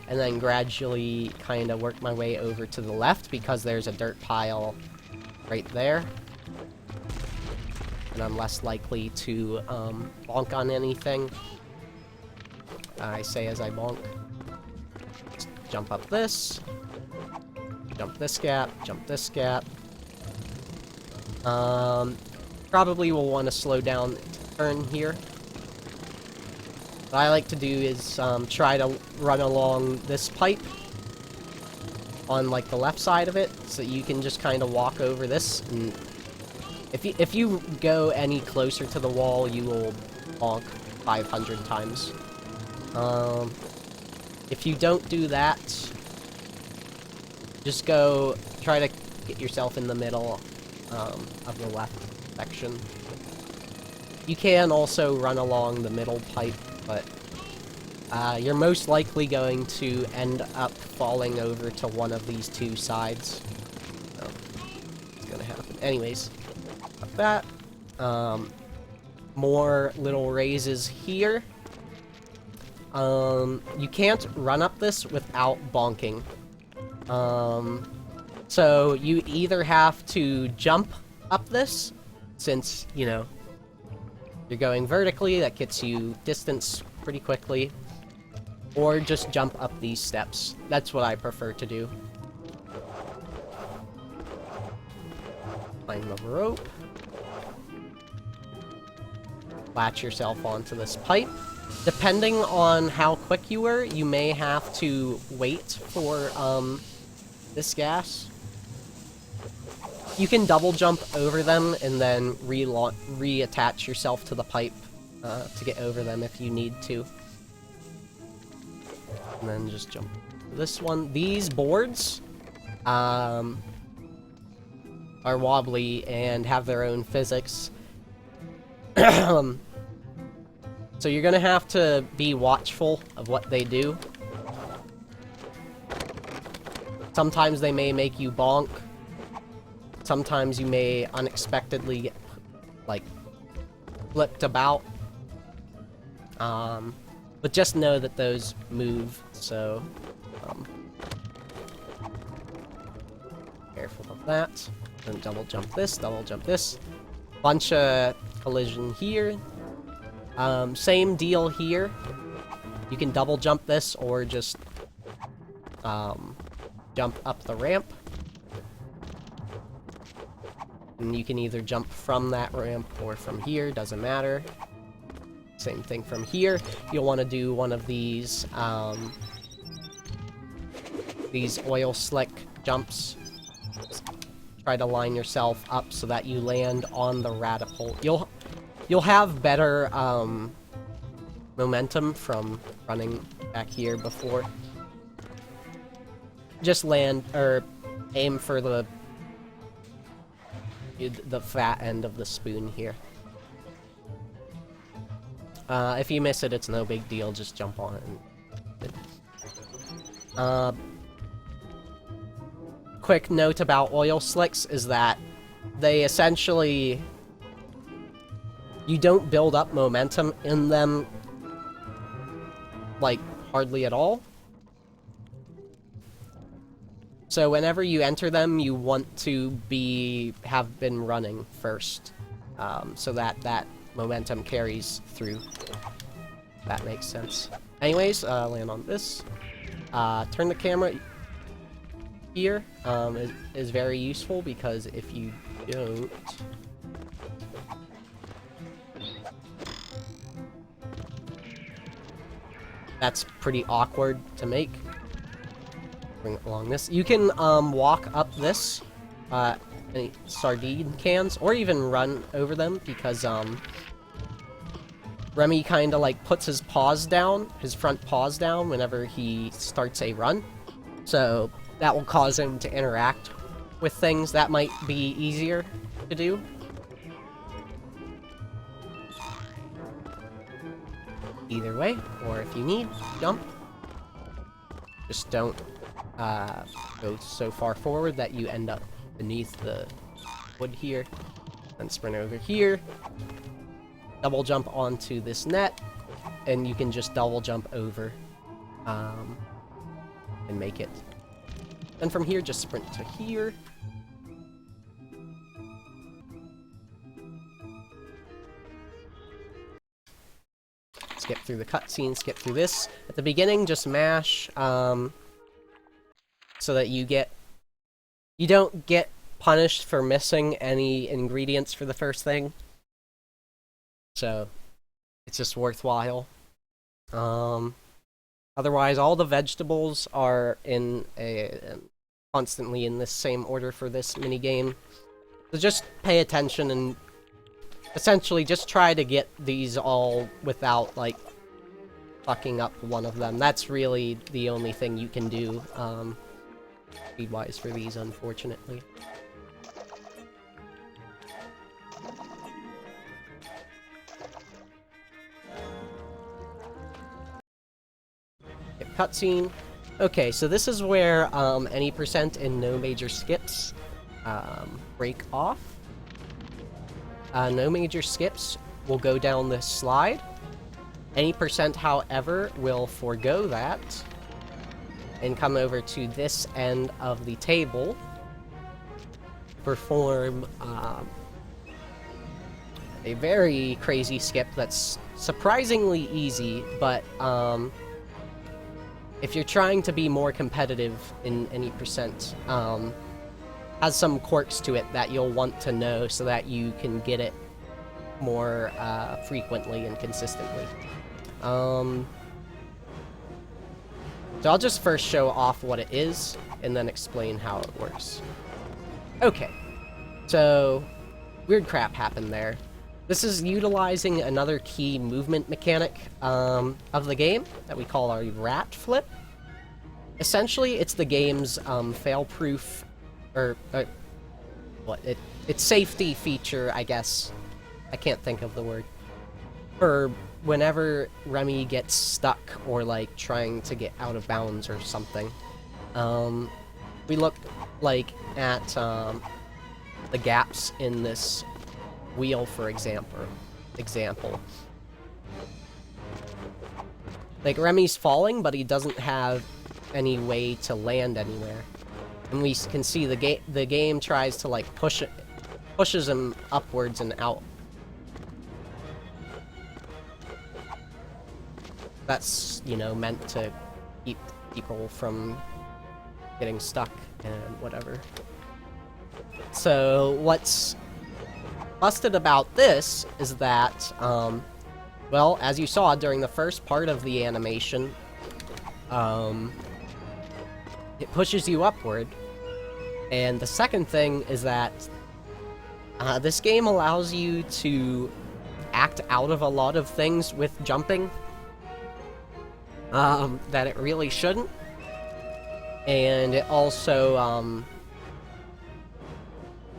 and then gradually kind of work my way over to the left because there's a dirt pile right there. And I'm less likely to bonk on anything. I say as I bonk. Just jump up this. Jump this gap. Jump this gap. Probably will want to slow down to turn here. What I like to do is try to run along this pipe on like the left side of it, so you can just kind of walk over this. And if you go any closer to the wall, you will bonk 500 times. If you don't do that, just try to get yourself in the middle of the left section. You can also run along the middle pipe, but you're most likely going to end up falling over to one of these two sides. So, it's gonna happen. Anyways, like that. More little raises here. You can't run up this without bonking. So you either have to jump up this, since, you know, you're going vertically, that gets you distance pretty quickly, or just jump up these steps. That's what I prefer to do. Climb the rope. Latch yourself onto this pipe. Depending on how quick you were, you may have to wait for this gas. You can double jump over them and then reattach yourself to the pipe to get over them if you need to. And then just jump this one. These boards are wobbly and have their own physics. So you're gonna have to be watchful of what they do. Sometimes they may make you bonk. Sometimes you may unexpectedly get, like, flipped about. But just know that those move, so careful of that. Then double jump this, double jump this. Bunch of collision here. Same deal here. You can double jump this or just jump up the ramp. And you can either jump from that ramp or from here, doesn't matter. Same thing from here. You'll want to do one of these oil slick jumps. Try to line yourself up so that you land on the Ratutorial. You'll have better momentum from running back here before. Just land, or aim for the fat end of the spoon here. If you miss it, it's no big deal. Just jump on it. Quick note about oil slicks is that they essentially... You don't build up momentum in them, like, hardly at all. So whenever you enter them, you want to have been running first, so that momentum carries through. That makes sense. Anyways, land on this. Turn the camera here is very useful, because if you don't... That's pretty awkward to make. Bring it along this. You can walk up this, any sardine cans, or even run over them, because Remy kind of like puts his paws down, his front paws down, whenever he starts a run. So that will cause him to interact with things that might be easier to do. Either way, or if you need, jump. Just don't go so far forward that you end up beneath the wood here. Then sprint over here. Double jump onto this net, and you can just double jump over and make it. Then from here, just sprint to here. Skip through the cutscene, skip through this. At the beginning, just mash, so that you don't get punished for missing any ingredients for the first thing. So, it's just worthwhile. Otherwise, all the vegetables are constantly in this same order for this minigame. So just pay attention and essentially just try to get these all without, like, fucking up one of them. That's really the only thing you can do, speed-wise for these, unfortunately. Cutscene. Okay, so this is where any percent and no major skips break off. No major skips will go down this slide. Any percent, however, will forego that and come over to this end of the table, perform a very crazy skip that's surprisingly easy, but if you're trying to be more competitive in any percent, has some quirks to it that you'll want to know so that you can get it more frequently and consistently. So I'll just first show off what it is, and then explain how it works. Okay, so weird crap happened there. This is utilizing another key movement mechanic of the game that we call our rat flip. Essentially, it's the game's fail-proof, or it's safety feature, I guess. I can't think of the word. For whenever Remy gets stuck or like trying to get out of bounds or something. We look like at the gaps in this wheel, for example. Like, Remy's falling, but he doesn't have any way to land anywhere. And we can see the game tries to, like, pushes him upwards and out. That's, you know, meant to keep people from getting stuck and whatever. So, what's busted about this is that, well, as you saw during the first part of the animation, it pushes you upward. And the second thing is that this game allows you to act out of a lot of things with jumping that it really shouldn't. And it also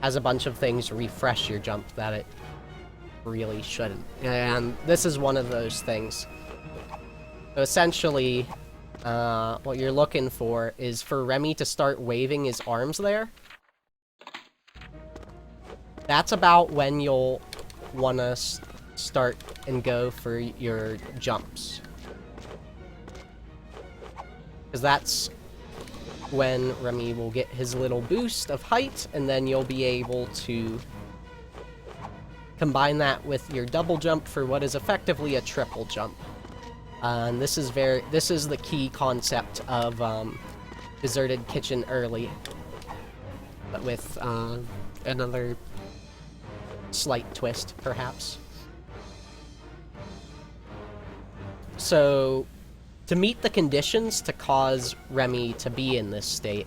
has a bunch of things refresh your jump that it really shouldn't. And this is one of those things. So essentially, what you're looking for is for Remy to start waving his arms there. That's about when you'll want to start and go for your jumps. Because that's when Remy will get his little boost of height, and then you'll be able to combine that with your double jump for what is effectively a triple jump. And this is the key concept of Deserted Kitchen Early, but with another slight twist, perhaps. So, to meet the conditions to cause Remy to be in this state,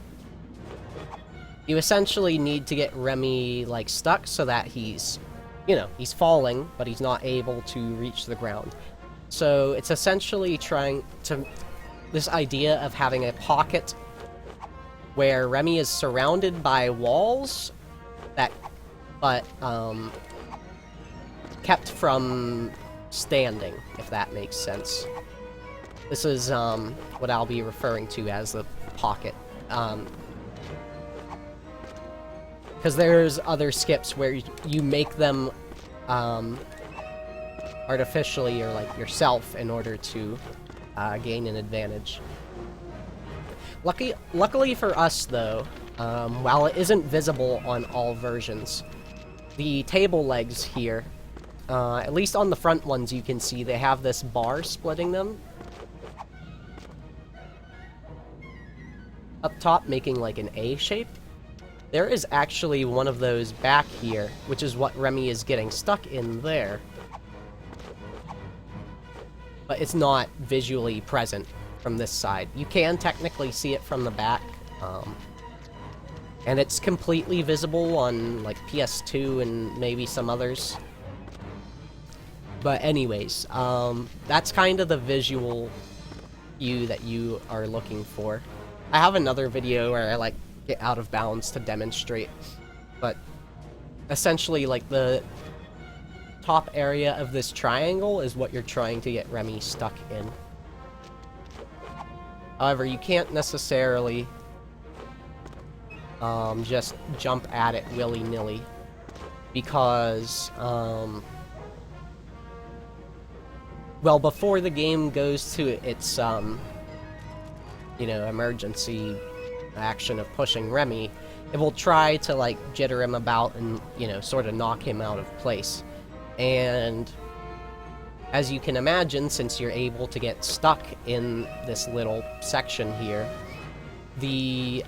you essentially need to get Remy, like, stuck so that he's, you know, he's falling, but he's not able to reach the ground. So it's essentially trying to... this idea of having a pocket where Remy is surrounded by walls that... but, kept from standing, if that makes sense. This is, what I'll be referring to as the pocket. Because there's other skips where you make them, artificially, or, like, yourself, in order to, gain an advantage. Luckily for us, though, while it isn't visible on all versions, the table legs here, at least on the front ones you can see, they have this bar splitting them. Up top, making like an A shape. There is actually one of those back here, which is what Remy is getting stuck in there. But it's not visually present from this side. You can technically see it from the back, and it's completely visible on like PS2 and maybe some others. But anyways, that's kind of the visual cue that you are looking for. I have another video where I like get out of bounds to demonstrate, but essentially like the top area of this triangle is what you're trying to get Remy stuck in. However, you can't necessarily just jump at it willy-nilly, because well, before the game goes to its you know, emergency action of pushing Remy, it will try to like jitter him about and, you know, sort of knock him out of place. And as you can imagine, since you're able to get stuck in this little section here, the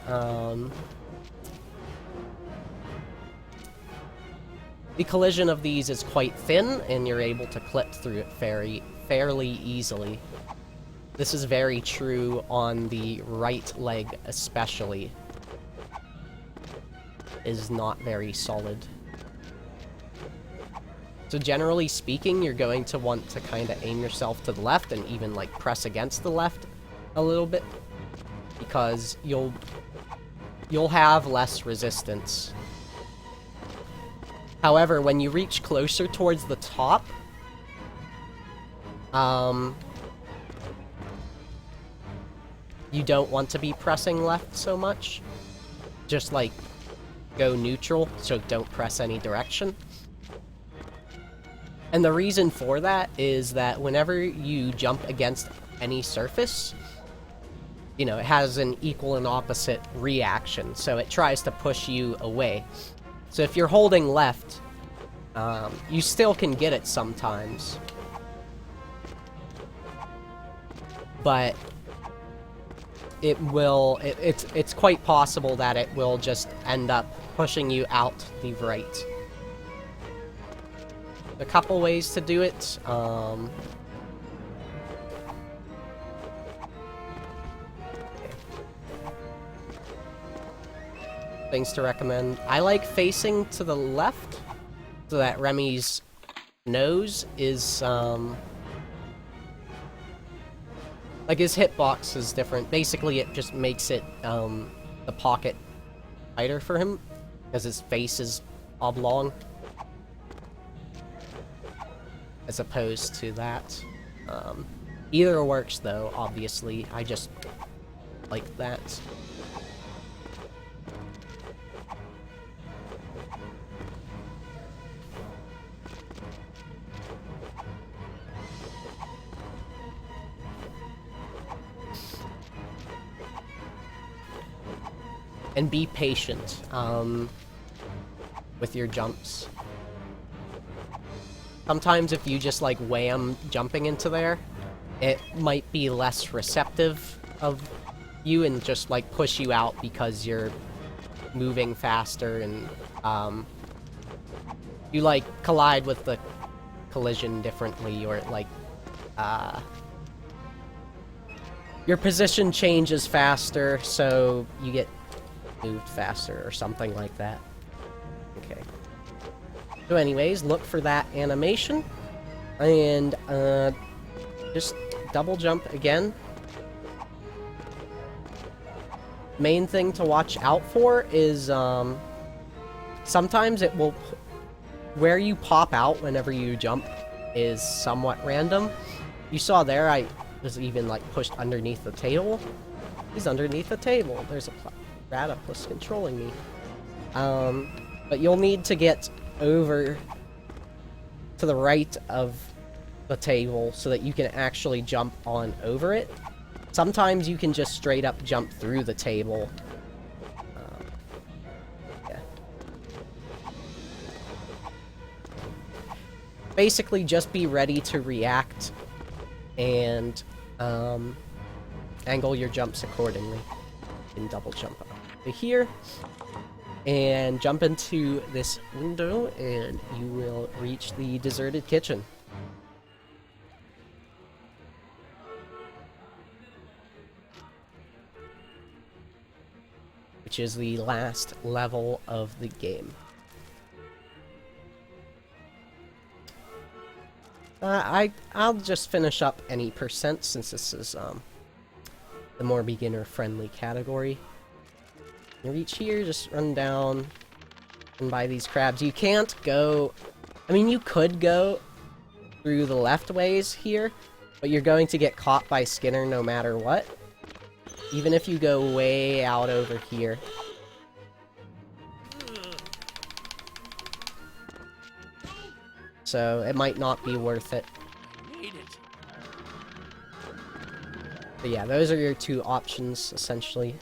collision of these is quite thin, and you're able to clip through it fairly easily. This is very true on the right leg especially. Is not very solid. So generally speaking, you're going to want to kind of aim yourself to the left and even like press against the left a little bit, because you'll have less resistance. However, when you reach closer towards the top, you don't want to be pressing left so much. Just like go neutral, so don't press any direction. And the reason for that is that whenever you jump against any surface, you know, it has an equal and opposite reaction, so it tries to push you away. So if you're holding left, you still can get it sometimes. But it will, it's quite possible that it will just end up pushing you out the right. A couple ways to do it. Things to recommend. I like facing to the left so that Remy's nose is, like his hitbox is different. Basically, it just makes it, the pocket tighter for him. because his face is oblong, as opposed to that. Either works though, obviously. I just like that. And be patient with your jumps. Sometimes if you just like wham jumping into there, it might be less receptive of you and just like push you out because you're moving faster and you like collide with the collision differently, or like your position changes faster, so you get moved faster or something like that. Okay. So anyways, look for that animation and just double jump again. Main thing to watch out for is sometimes it will where you pop out whenever you jump is somewhat random. You saw there I was even like pushed underneath the table. He's underneath the table. There's a Ratapus controlling me. But you'll need to get over to the right of the table so that you can actually jump on over it. Sometimes you can just straight up jump through the table. Yeah. Basically, just be ready to react and angle your jumps accordingly. You can double jump up to here and jump into this window and you will reach the deserted kitchen. Which is the last level of the game. I'll just finish up any percent since this is the more beginner-friendly category. You reach here, just run down and buy these crabs. You can't go... I mean, you could go through the left ways here, but you're going to get caught by Skinner no matter what. Even if you go way out over here. So, it might not be worth it. But yeah, those are your two options, essentially.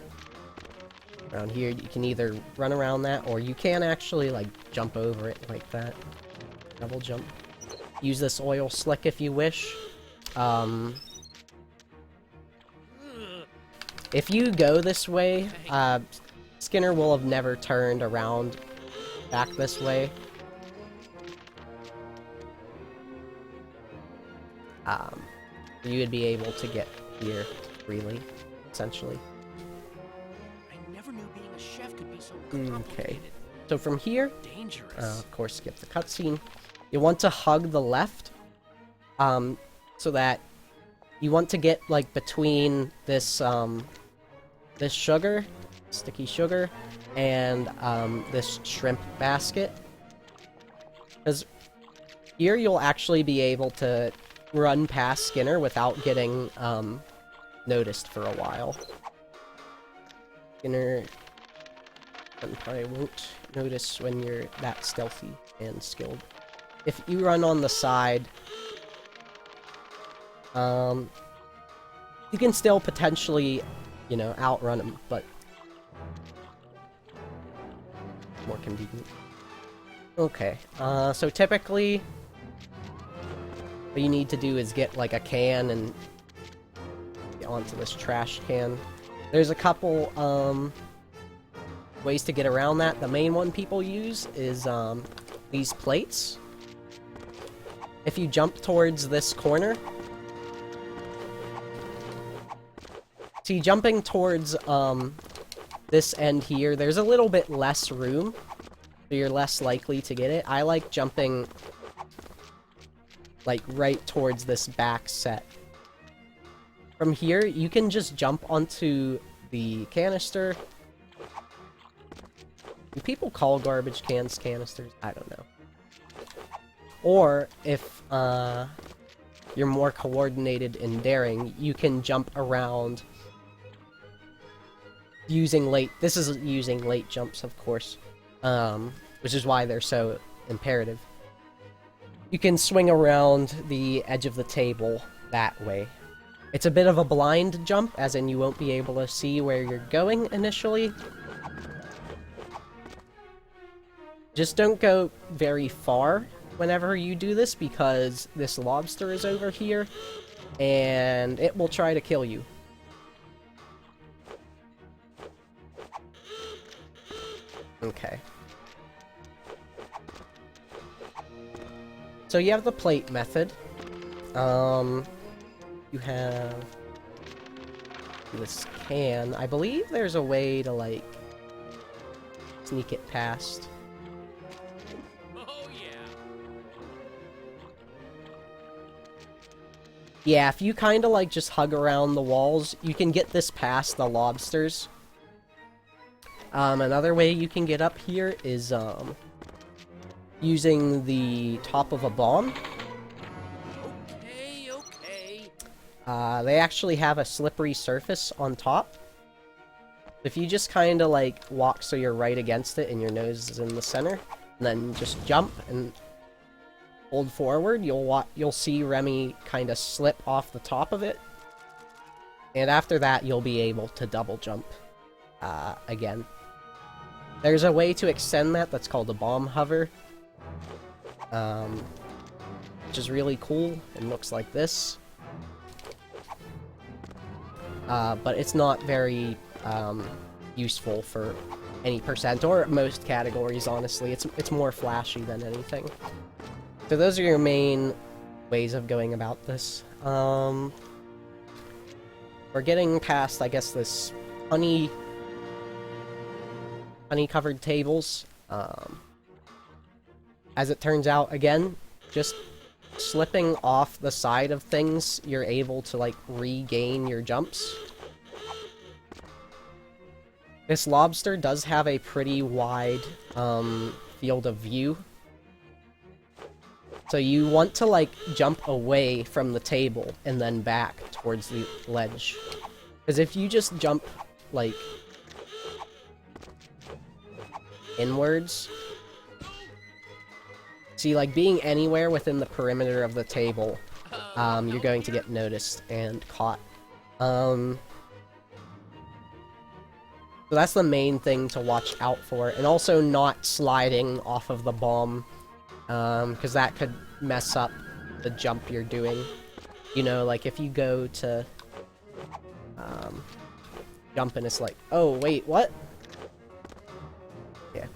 Around here, you can either run around that, or you can actually, like, jump over it like that. Double jump. Use this oil slick if you wish. If you go this way, Skinner will have never turned around back this way. You would be able to get here freely, essentially. I never knew being a chef could be so complicated. Okay. So from here, Dangerous. of course, skip the cutscene. You want to hug the left, so that you want to get like between this this sugar, sticky sugar, and this shrimp basket. Because here you'll actually be able to run past Skinner without getting noticed for a while. Skinner probably won't notice when you're that stealthy and skilled. If you run on the side, you can still potentially, you know, outrun him, but more convenient. Okay, so typically what you need to do is get like a can and get onto this trash can. There's a couple ways to get around that. The main one people use is these plates. If you jump towards this corner, see, jumping towards this end here, there's a little bit less room, so you're less likely to get it. I like jumping like right towards this back set. From here, you can just jump onto the canister Do people call garbage cans canisters? I don't know. Or, if you're more coordinated and daring, you can jump around using late... This is using late jumps, of course. Which is why they're so imperative. You can swing around the edge of the table that way. It's a bit of a blind jump, as in you won't be able to see where you're going initially. Just don't go very far whenever you do this, because this lobster is over here, and it will try to kill you. Okay. So you have the plate method. You have this can. I believe there's a way to, like, sneak it past. Oh, yeah. Yeah, if you kind of, like, just hug around the walls, you can get this past the lobsters. Another way you can get up here is, using the top of a bomb. Okay, okay. They actually have a slippery surface on top. If you just kind of, like, walk so you're right against it and your nose is in the center, and then just jump and hold forward, you'll see Remy kind of slip off the top of it. And after that, you'll be able to double jump again. There's a way to extend that that's called a bomb hover. Which is really cool and looks like this. But it's not very useful for any percent or most categories, honestly. It's more flashy than anything. So those are your main ways of going about this. We're getting past, I guess, this honey-covered tables. As it turns out, again, just slipping off the side of things, you're able to, like, regain your jumps. This lobster does have a pretty wide field of view. So you want to, like, jump away from the table and then back towards the ledge. Because if you just jump, like, inwards... See, like, being anywhere within the perimeter of the table, you're going to get noticed and caught. So that's the main thing to watch out for. And also not sliding off of the bomb, because that could mess up the jump you're doing. You know, like, if you go to jump and it's like, oh, wait, what? Yeah.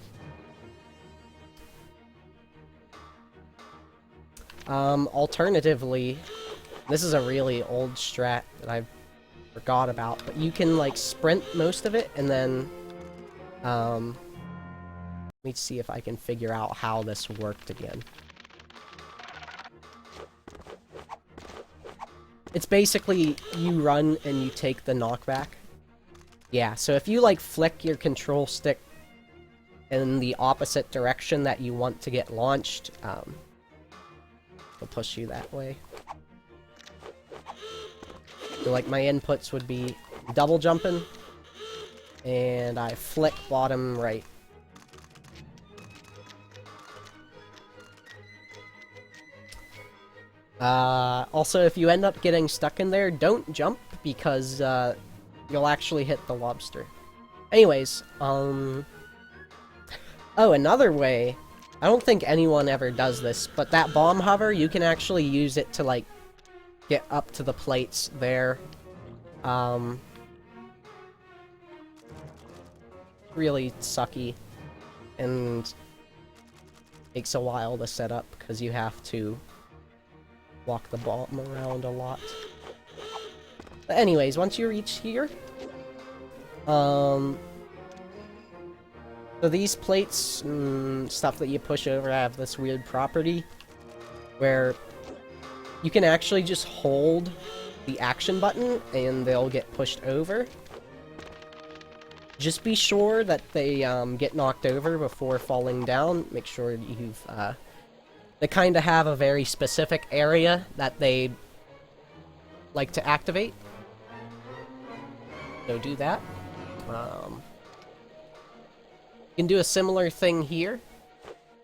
Alternatively, this is a really old strat that I forgot about, but you can, like, sprint most of it, and then, let me see if I can figure out how this worked again. It's basically, you run and you take the knockback. Yeah, so if you, like, flick your control stick in the opposite direction that you want to get launched, it'll push you that way. So, like, my inputs would be double jumping, and I flick bottom right. Also, if you end up getting stuck in there, don't jump, because, you'll actually hit the lobster. Anyways, oh, another way... I don't think anyone ever does this, but that bomb hover, you can actually use it to, like, get up to the plates there. Really sucky, and takes a while to set up, because you have to walk the bomb around a lot. But anyways, once you reach here, so these plates, stuff that you push over, have this weird property where you can actually just hold the action button and they'll get pushed over. Just be sure that they get knocked over before falling down. Make sure you've they kind of have a very specific area that they like to activate. So do that. You can do a similar thing here.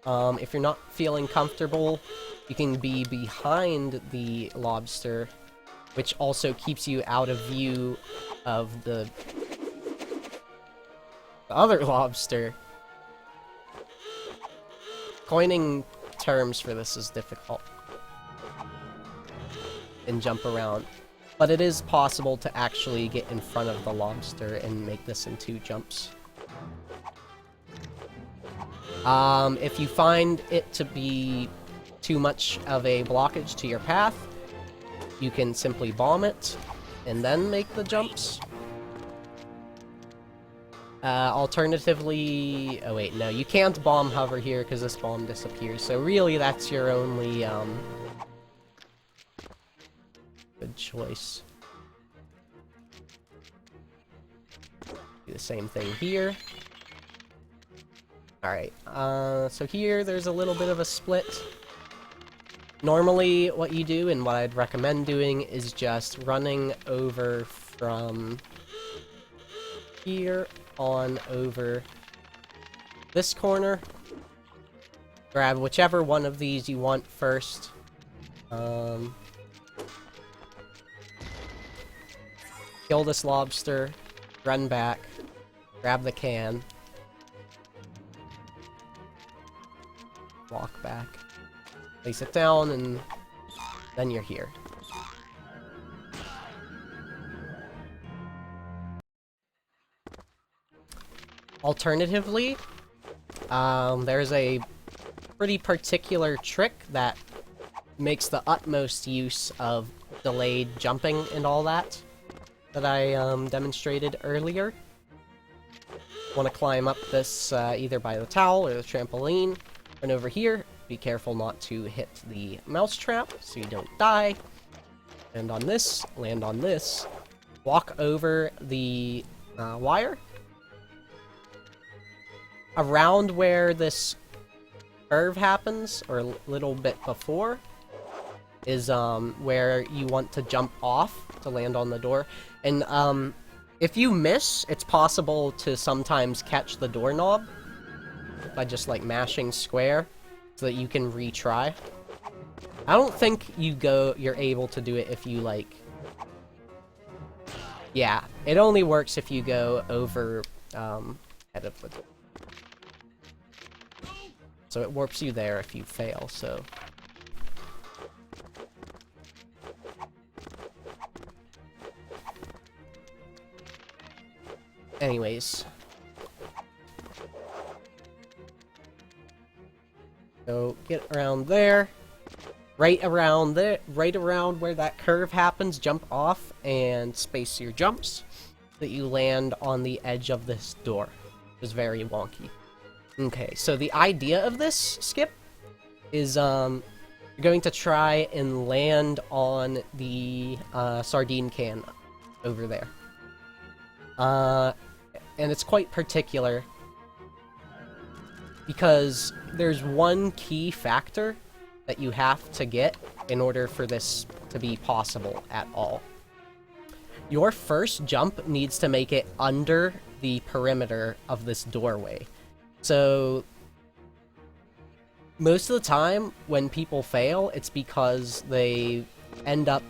If you're not feeling comfortable, you can be behind the lobster, which also keeps you out of view of the other lobster. Coining terms for this is difficult. And jump around. But it is possible to actually get in front of the lobster and make this in 2 jumps. If you find it to be too much of a blockage to your path, you can simply bomb it and then make the jumps. Alternatively... Oh wait, no, you can't bomb hover here because this bomb disappears. So really, that's your only, good choice. Do the same thing here. Alright, so here there's a little bit of a split. Normally, what you do, and what I'd recommend doing, is just running over from here on over this corner. Grab whichever one of these you want first. Kill this lobster, run back, grab the can, walk back, place it down, and then you're here. Alternatively, there's a pretty particular trick that makes the utmost use of delayed jumping and all that I demonstrated earlier. Want to climb up this either by the towel or the trampoline. Run over here. Be careful not to hit the mouse trap so you don't die. Land on this. Land on this. Walk over the wire. Around where this curve happens, or a little bit before, is where you want to jump off to land on the door. And if you miss, it's possible to sometimes catch the doorknob by just like mashing square so that you can retry. I don't think you're able to do it if you like... Yeah, it only works if you go over head of the door. So it warps you there if you fail, so... Anyways. So, get around there. Right around where that curve happens, jump off and space your jumps so that you land on the edge of this door. It's very wonky. Okay, so the idea of this skip is you're going to try and land on the sardine can over there. And it's quite particular because there's one key factor that you have to get in order for this to be possible at all. Your first jump needs to make it under the perimeter of this doorway. So most of the time when people fail, it's because they end up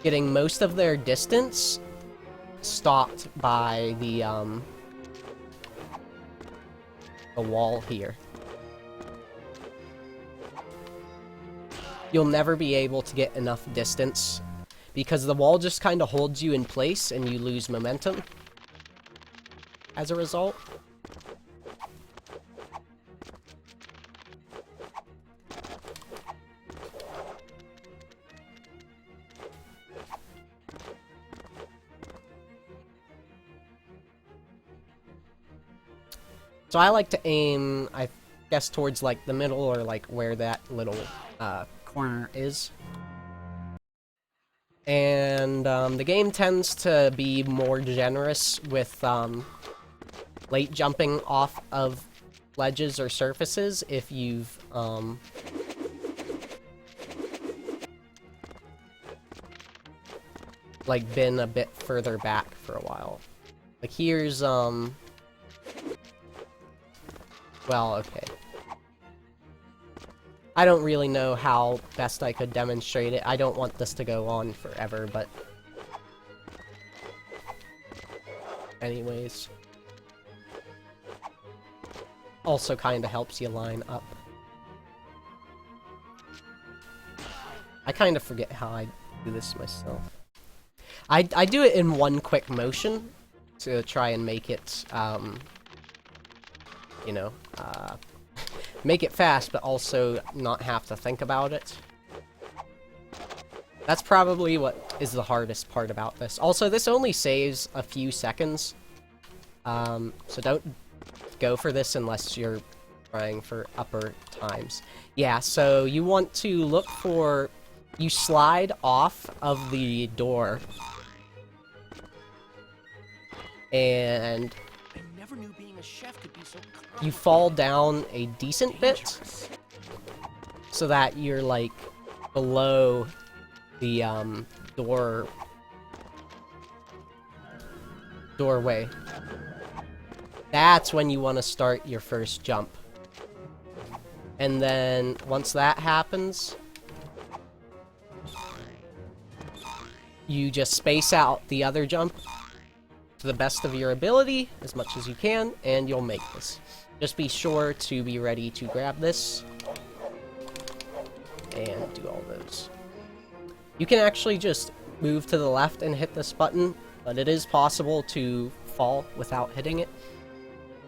getting most of their distance stopped by the wall here. You'll never be able to get enough distance because the wall just kind of holds you in place and you lose momentum as a result. So I like to aim, I guess, towards like the middle or like where that little corner is. And the game tends to be more generous with late jumping off of ledges or surfaces if you've, like, been a bit further back for a while. Like, here's, well, okay. I don't really know how best I could demonstrate it. I don't want this to go on forever, but... anyways. Also kinda helps you line up. I kinda forget how I do this myself. I do it in one quick motion to try and make it, you know, make it fast, but also not have to think about it. That's probably what is the hardest part about this. Also, this only saves a few seconds, so don't go for this unless you're trying for upper times. Yeah, so you want to look for... you slide off of the door, and I never knew being a chef could be so you fall down a decent bit, so that you're, like, below the, doorway. That's when you want to start your first jump. And then, once that happens, you just space out the other jump to the best of your ability, as much as you can, and you'll make this. Just be sure to be ready to grab this, and do all those. You can actually just move to the left and hit this button, but it is possible to fall without hitting it.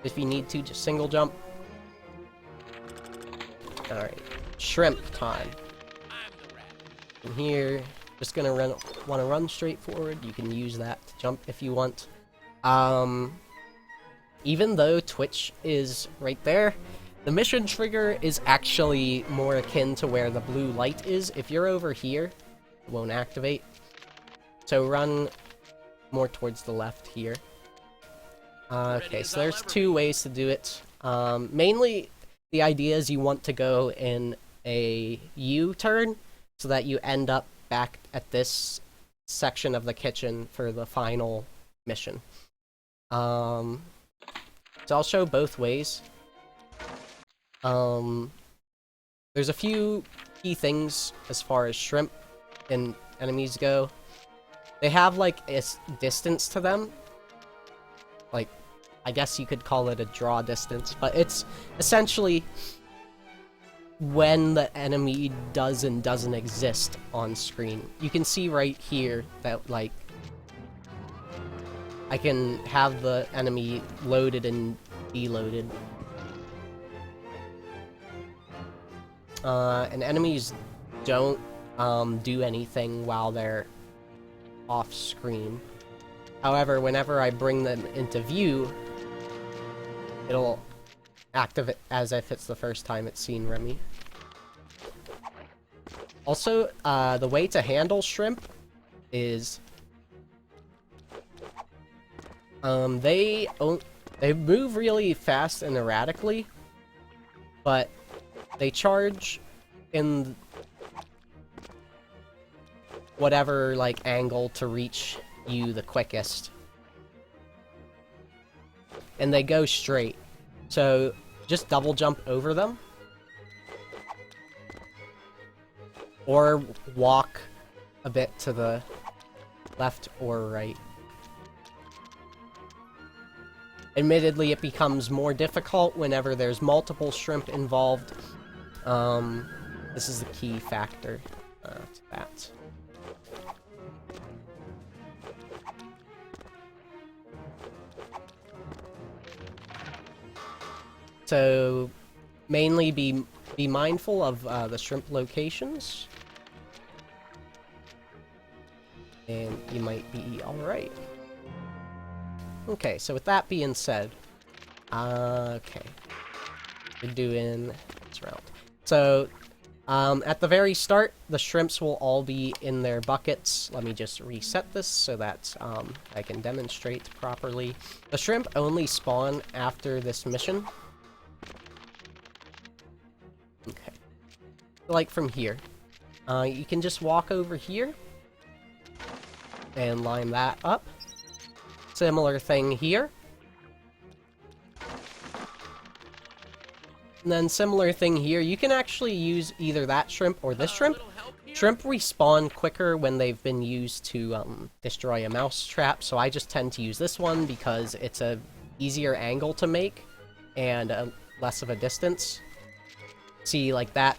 If you need to, just single jump. Alright, shrimp time. And here, just gonna want to run straight forward. You can use that to jump if you want. Even though Twitch is right there, the mission trigger is actually more akin to where the blue light is. If you're over here, it won't activate. So run more towards the left here. Okay, so there's two ways to do it. Mainly, the idea is you want to go in a U-turn, so that you end up back at this section of the kitchen for the final mission. So I'll show both ways. There's a few key things as far as shrimp and enemies go. They have, like, a distance to them. Like, I guess you could call it a draw distance, but it's essentially when the enemy does and doesn't exist on screen. You can see right here that, like, I can have the enemy loaded and deloaded. And enemies don't do anything while they're off screen. However, whenever I bring them into view, it'll activate as if it's the first time it's seen Remy. Also, the way to handle shrimp is they move really fast and erratically, but they charge in whatever, like, angle to reach you the quickest. And they go straight. So just double jump over them. Or walk a bit to the left or right. Admittedly, it becomes more difficult whenever there's multiple shrimp involved. This is the key factor to that. So, mainly be mindful of the shrimp locations. And you might be alright. Okay, so with that being said, okay, we're doing this round. So, At the very start, the shrimps will all be in their buckets. Let me just reset this so that I can demonstrate properly. The shrimp only spawn after this mission. Okay. Like from here. You can just walk over here and line that up. Similar thing here. And then similar thing here, you can actually use either that shrimp or this shrimp. Shrimp respawn quicker when they've been used to destroy a mouse trap, so I just tend to use this one because it's a easier angle to make and less of a distance. See, like that,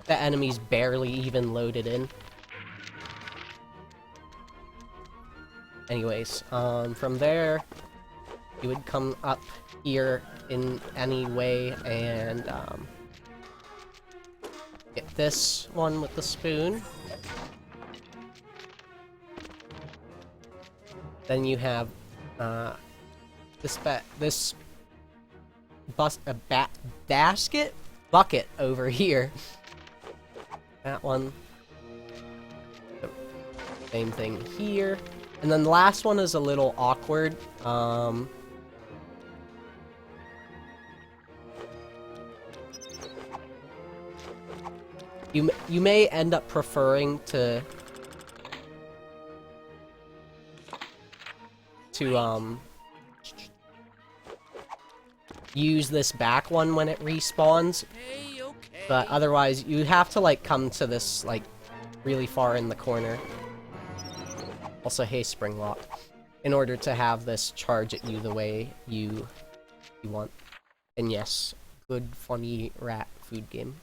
the enemy's barely even loaded in. Anyways, from there, you would come up here in any way and get this one with the spoon. Then you have this bucket over here. That one. Same thing here. And then the last one is a little awkward. You may end up preferring to use this back one when it respawns, but otherwise you have to like come to this like really far in the corner. Also, hey Springlock, in order to have this charge at you the way you want. And yes, good funny rat food game.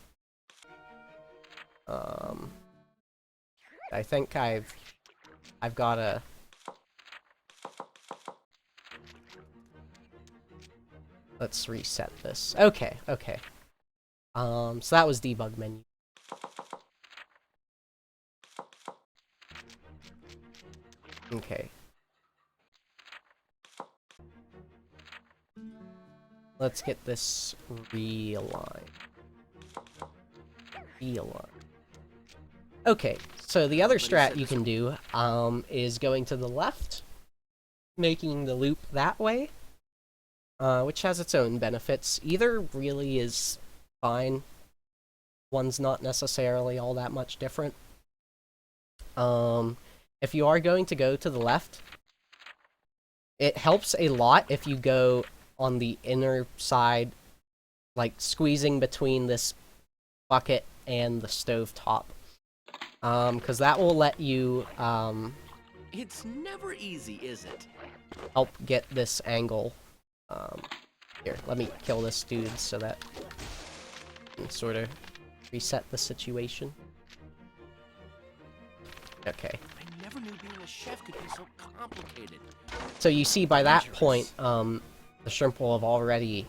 I think I've got a... Let's reset this. Okay, okay. So that was debug menu. Okay. Let's get this realigned. Okay, so the other strat you can do is going to the left, making the loop that way, which has its own benefits. Either really is fine. One's not necessarily all that much different. If you are going to go to the left, it helps a lot if you go on the inner side, like squeezing between this bucket and the stove top. Because that will let you, It's never easy, is it? help get this angle. Here, let me kill this dude so that I can sort of reset the situation. Okay. I never knew being a chef could be so complicated. So you see by that point, the shrimp will have already,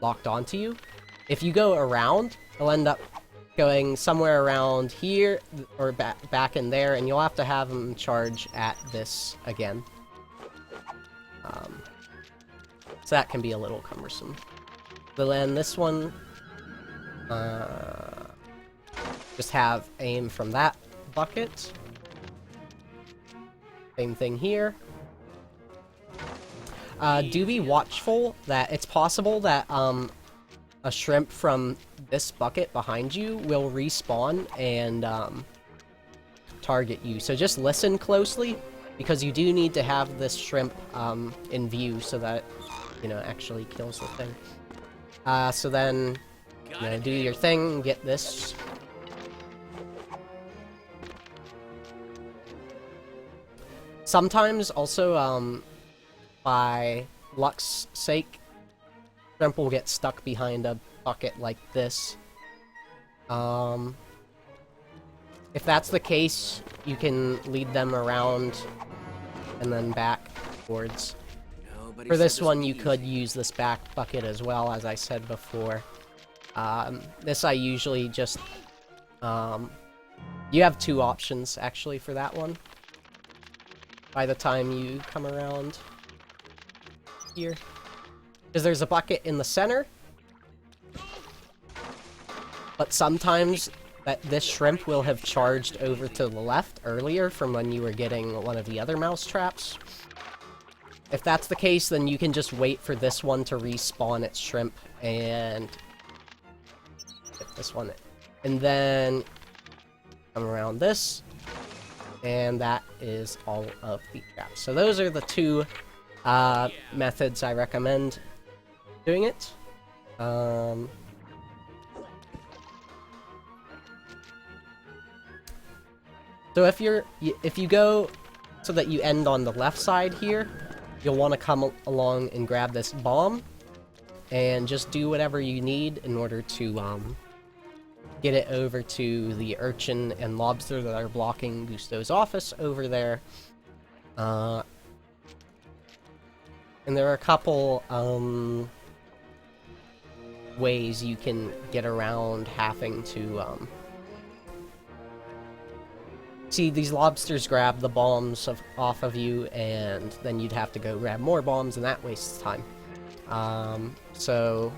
locked onto you. If you go around, it'll end up going somewhere around here, or back in there, and you'll have to have them charge at this again. So that can be a little cumbersome. But then this one, just have aim from that bucket. Same thing here. Do be watchful that it's possible that, a shrimp from this bucket behind you will respawn and target you. So just listen closely, because you do need to have this shrimp in view so that, you know, actually kills the thing. So then, you know, do your thing, get this. Sometimes also, by luck's sake, shrimp will get stuck behind a bucket like this. If that's the case, you can lead them around and then back towards. For this one, you could use this back bucket as well, as I said before. This I usually just... you have two options, actually, for that one. By the time you come around here. Because there's a bucket in the center. but sometimes this shrimp will have charged over to the left earlier from when you were getting one of the other mouse traps. If that's the case, then you can just wait for this one to respawn its shrimp and get this one. And then come around this, and that is all of the traps. So those are the two methods I recommend doing it. So if you go so that you end on the left side here, you'll want to come along and grab this bomb and just do whatever you need in order to get it over to the urchin and lobster that are blocking Gusto's office over there. And there are a couple ways you can get around having to see, these lobsters grab the bombs off of you, and then you'd have to go grab more bombs, and that wastes time. So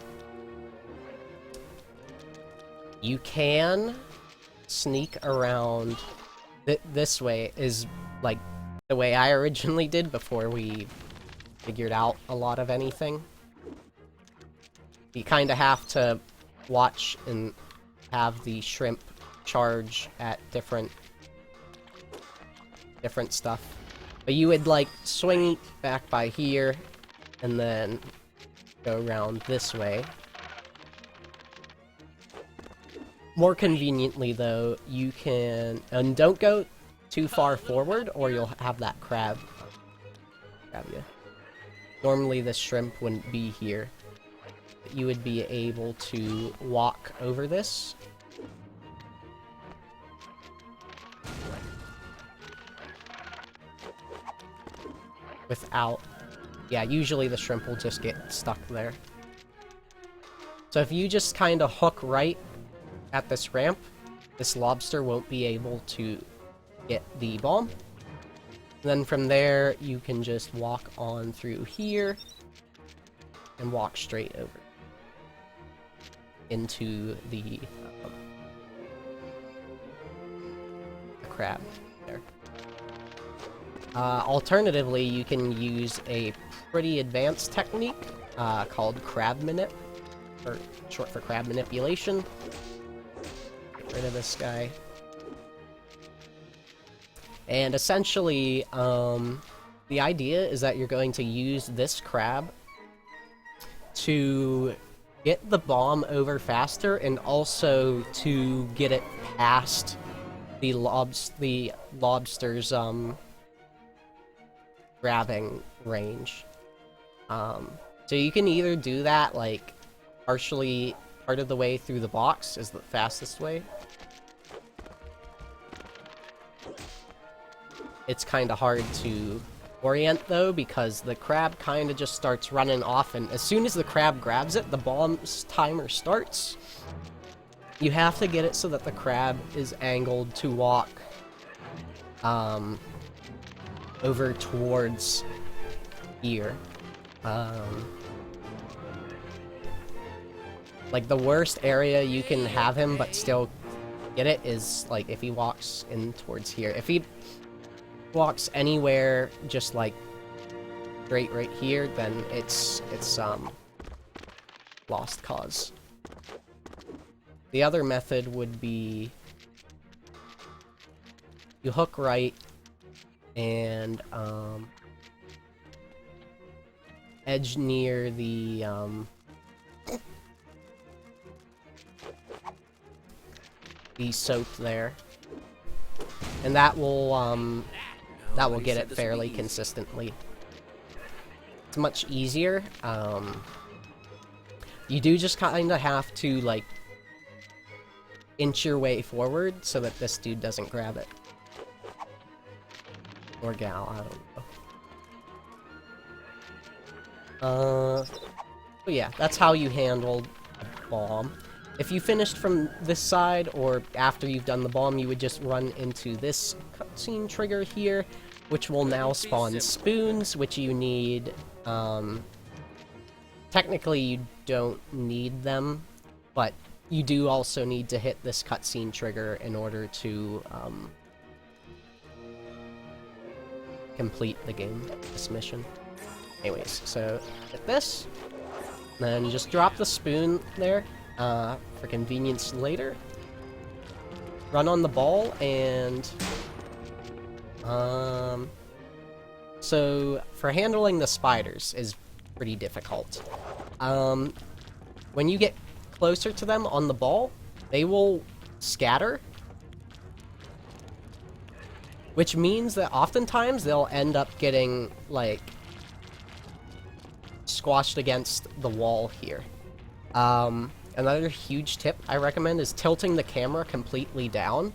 you can sneak around. This way is like the way I originally did before we figured out a lot of anything. You kind of have to watch and have the shrimp charge at different stuff. But you would like swing back by here and then go around this way. More conveniently though, you can, and don't go too far forward or you'll have that crab grab you. Normally this shrimp wouldn't be here. But you would be able to walk over this. Without, yeah, usually the shrimp will just get stuck there. So if you just kind of hook right at this ramp, this lobster won't be able to get the bomb. And then from there, you can just walk on through here and walk straight over into the crab there. Alternatively, you can use a pretty advanced technique called crab manip, or short for crab manipulation. Get rid of this guy. And essentially, the idea is that you're going to use this crab to get the bomb over faster and also to get it past the lobster's grabbing range. So you can either do that like partially part of the way through the box is the fastest way. It's kind of hard to orient though because the crab kind of just starts running off, and as soon as the crab grabs it, the bomb's timer starts. You have to get it so that the crab is angled to walk over towards here. Like the worst area you can have him but still get it is like if he walks in towards here. If he walks anywhere just like straight right here, then it's lost cause. The other method would be you hook right and edge near the soap there, and that will get it fairly consistently. It's much easier. You do just kind of have to like inch your way forward so that this dude doesn't grab it. Or gal, I don't know. But yeah, that's how you handled a bomb. If you finished from this side, or after you've done the bomb, you would just run into this cutscene trigger here, which will now spawn spoons, which you need. Technically, you don't need them, but you do also need to hit this cutscene trigger in order to complete the game, this mission. Anyways, so hit this, then just drop the spoon there for convenience later. Run on the ball, and so for handling the spiders is pretty difficult. When you get closer to them on the ball, they will scatter, which means that oftentimes they'll end up getting, like, squashed against the wall here. Another huge tip I recommend is tilting the camera completely down.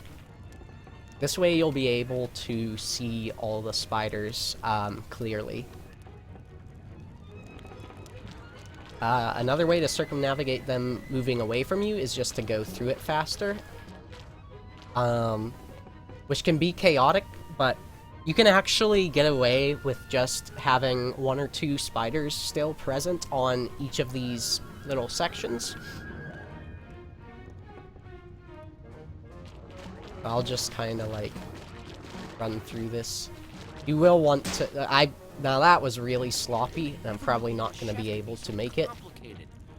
This way you'll be able to see all the spiders clearly. Another way to circumnavigate them moving away from you is just to go through it faster. Which can be chaotic, but you can actually get away with just having 1 or 2 spiders still present on each of these little sections. I'll just kind of like run through this. You will want to... now that was really sloppy, and I'm probably not going to be able to make it.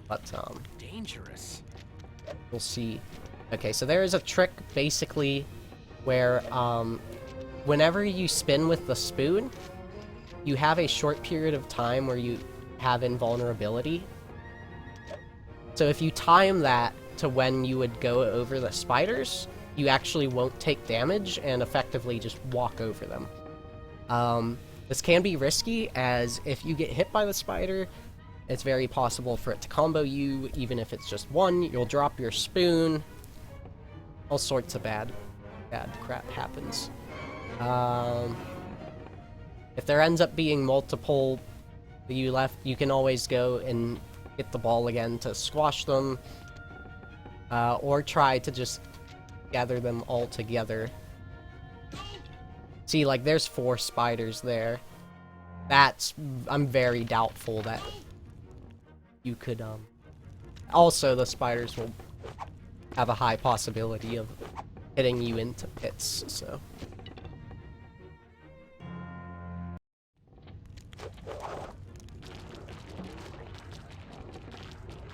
But, dangerous. We'll see. Okay, so there is a trick, basically, where, whenever you spin with the spoon, you have a short period of time where you have invulnerability. So if you time that to when you would go over the spiders, you actually won't take damage and effectively just walk over them. This can be risky, as if you get hit by the spider, it's very possible for it to combo you. Even if it's just one, you'll drop your spoon. All sorts of bad crap happens. If there ends up being multiple you left, you can always go and hit the ball again to squash them, or try to just gather them all together. See, like, there's 4 spiders there. I'm very doubtful that you could, also, the spiders will have a high possibility of hitting you into pits, so...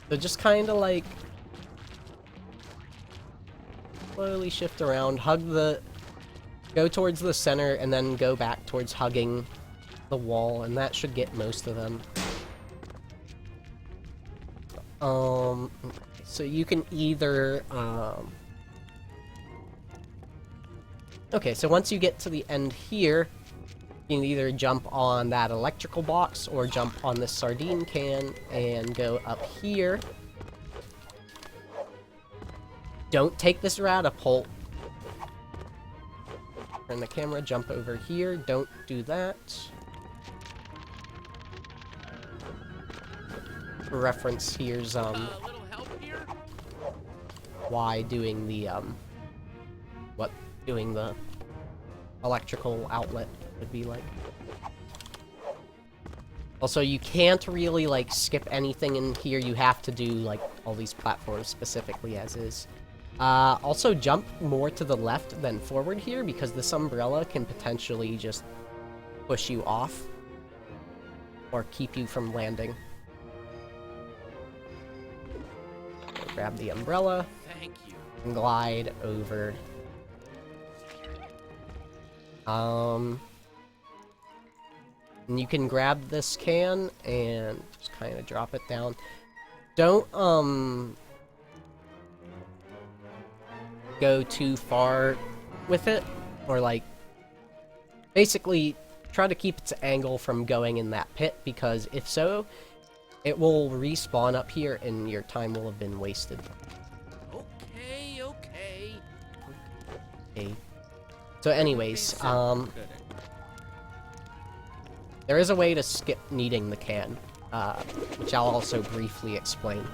So just kind of, like, slowly shift around, go towards the center, and then go back towards hugging the wall, and that should get most of them. So you can either, okay, so once you get to the end here, you can either jump on that electrical box or jump on the sardine can and go up here. Don't take this catapult. Turn the camera, jump over here. Don't do that. For reference, here's Little help here? why doing the doing the electrical outlet would be like. Also, you can't really like skip anything in here. You have to do like all these platforms specifically as is. Also jump more to the left than forward here, because this umbrella can potentially just push you off or keep you from landing. So grab the umbrella. Thank you. And glide over. And you can grab this can and just kind of drop it down. Don't, go too far with it, or like, basically try to keep its angle from going in that pit, because if so, it will respawn up here and your time will have been wasted. Okay. Okay. So anyways, there is a way to skip needing the can, which I'll also briefly explain.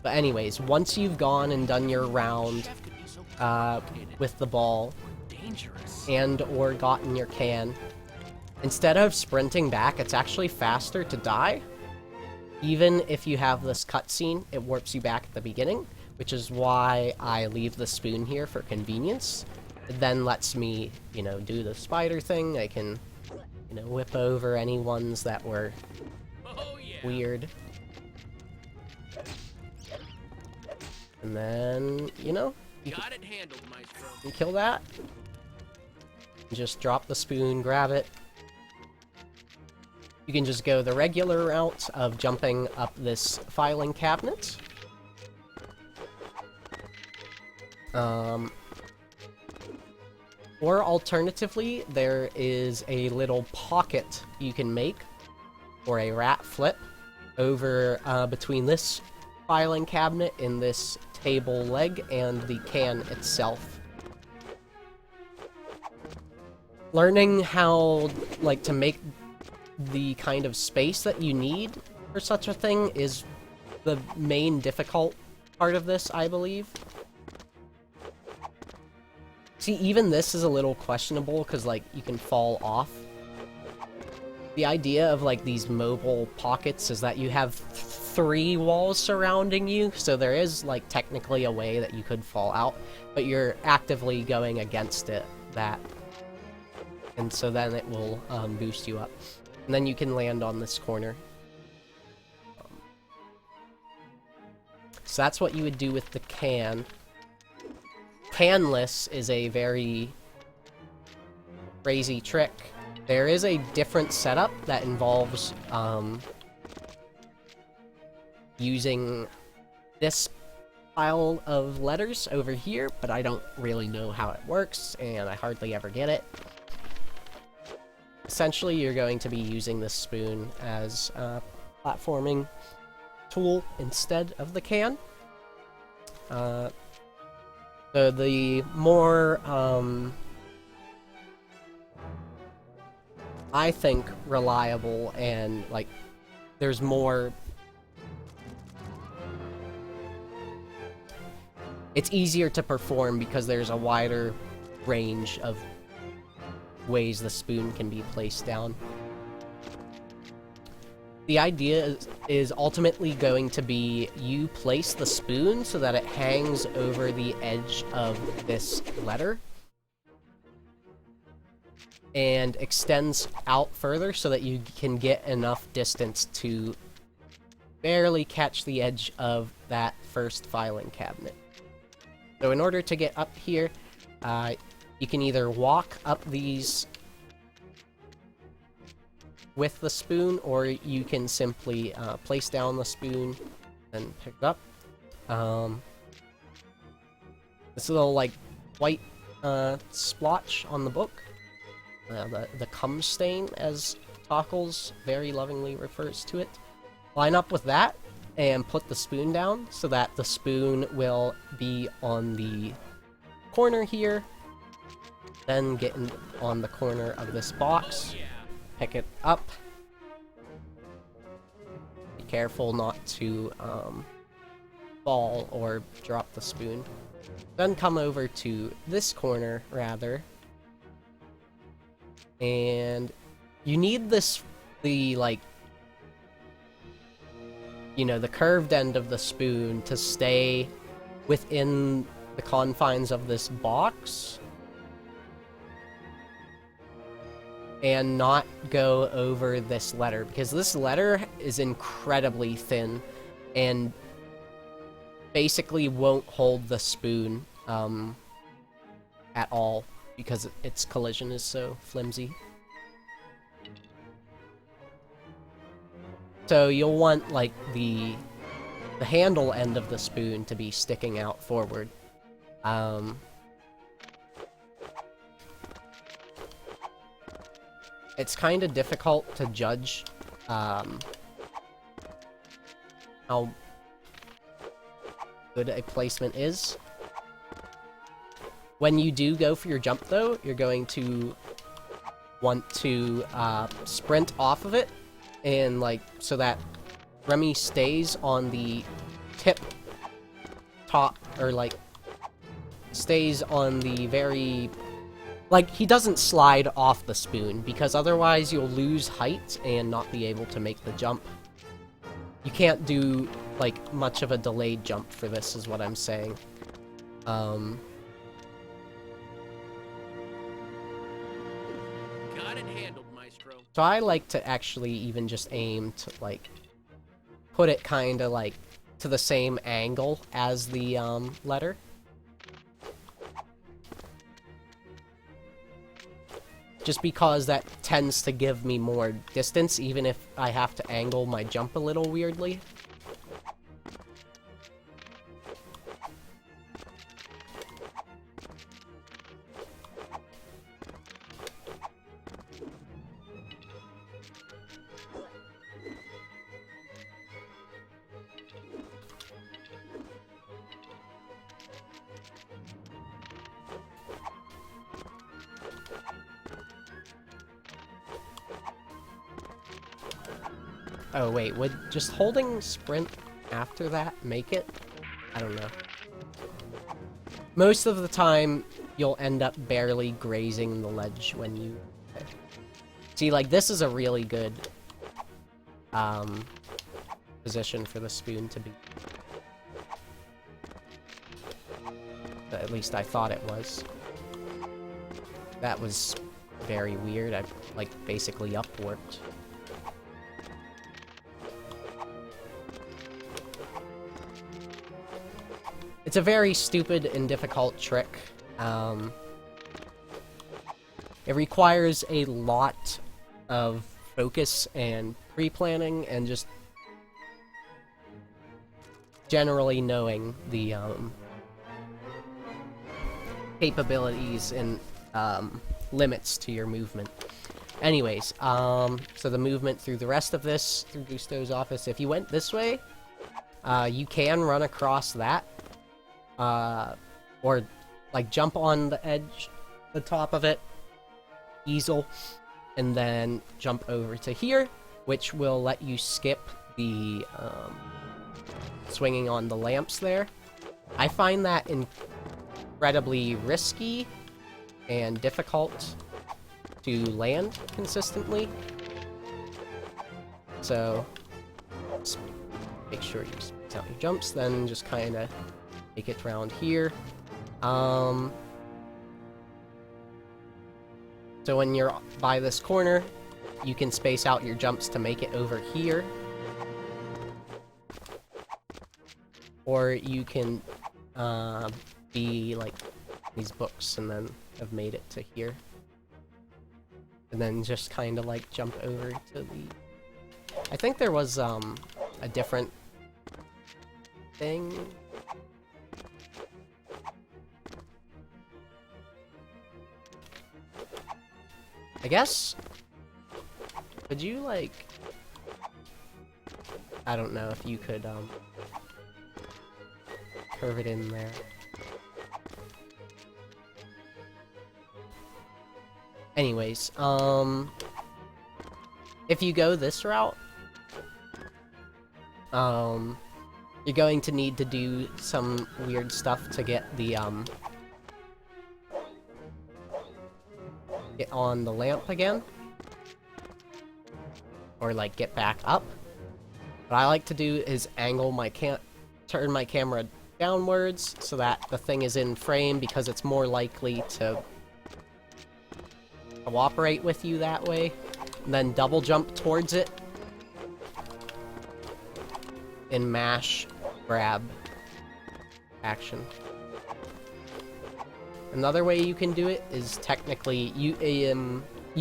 But anyways, once you've gone and done your round with the ball and or gotten your can, instead of sprinting back, it's actually faster to die. even if you have this cutscene, it warps you back at the beginning, which is why I leave the spoon here for convenience. It then lets me, you know, do the spider thing. I can, you know, whip over any ones that were weird. And then, you know, Got it handled, Maestro. you kill that. Just drop the spoon, grab it. You can just go the regular route of jumping up this filing cabinet. Or alternatively, there is a little pocket you can make, or a rat flip, over between this filing cabinet and this table leg and the can itself. Learning how, like, to make the kind of space that you need for such a thing is the main difficult part of this, I believe. See, even this is a little questionable, because, like, you can fall off. The idea of, like, these mobile pockets is that you have 3 walls surrounding you, so there is, like, technically a way that you could fall out, but you're actively going against it, and so then it will boost you up. And then you can land on this corner. So that's what you would do with the can. Canless is a very crazy trick. There is a different setup that involves using this pile of letters over here, but I don't really know how it works, and I hardly ever get it. Essentially, you're going to be using this spoon as a platforming tool instead of the can. So the more, I think, reliable and, like, there's more... It's easier to perform because there's a wider range of ways the spoon can be placed down. The idea is ultimately going to be you place the spoon so that it hangs over the edge of this letter and extends out further so that you can get enough distance to barely catch the edge of that first filing cabinet. So in order to get up here, you can either walk up these with the spoon, or you can simply place down the spoon and pick it up. This little, like, white splotch on the book, the cum stain, as Tockles very lovingly refers to it. Line up with that and put the spoon down so that the spoon will be on the corner here. Then get on the corner of this box, pick it up. Be careful not to fall or drop the spoon. Then come over to this corner, rather. And you need the curved end of the spoon to stay within the confines of this box and not go over this letter, because this letter is incredibly thin and basically won't hold the spoon at all because its collision is so flimsy. So you'll want, like, the handle end of the spoon to be sticking out forward. It's kind of difficult to judge how good a placement is. When you do go for your jump, though, you're going to want to sprint off of it, and, like, so that Remy stays on the tip top, or, like, stays on the very... Like, he doesn't slide off the spoon, because otherwise you'll lose height and not be able to make the jump. you can't do, like, much of a delayed jump for this, is what I'm saying. Got it handled, Maestro. So I like to actually even just aim to, like, put it kind of, like, to the same angle as the, letter. Just because that tends to give me more distance, even if I have to angle my jump a little weirdly. Oh wait, would just holding sprint after that make it? I don't know. Most of the time, you'll end up barely grazing the ledge when you... See, like, this is a really good position for the spoon to be. At least I thought it was. That was very weird. I, like, basically upwarked. It's a very stupid and difficult trick. It requires a lot of focus and pre-planning and just generally knowing the capabilities and limits to your movement. Anyways, so the movement through the rest of this, through Gusto's office, if you went this way, you can run across that. Or, like, jump on the edge, the top of it, easel, and then jump over to here, which will let you skip the, swinging on the lamps there. I find that incredibly risky and difficult to land consistently. So, just make sure you space out your jumps, then just kind of make it around here. So when you're by this corner, you can space out your jumps to make it over here. Or you can be like these books and then have made it to here. And then just kind of like jump over to the... I think there was a different thing. I guess, could you, like, I don't know if you could, curve it in there. Anyways, if you go this route, you're going to need to do some weird stuff to get the, get on the lamp again. Or, like, get back up. What I like to do is angle my turn my camera downwards so that the thing is in frame because it's more likely to cooperate with you that way. And then double jump towards it. And mash grab action. Another way you can do it is technically you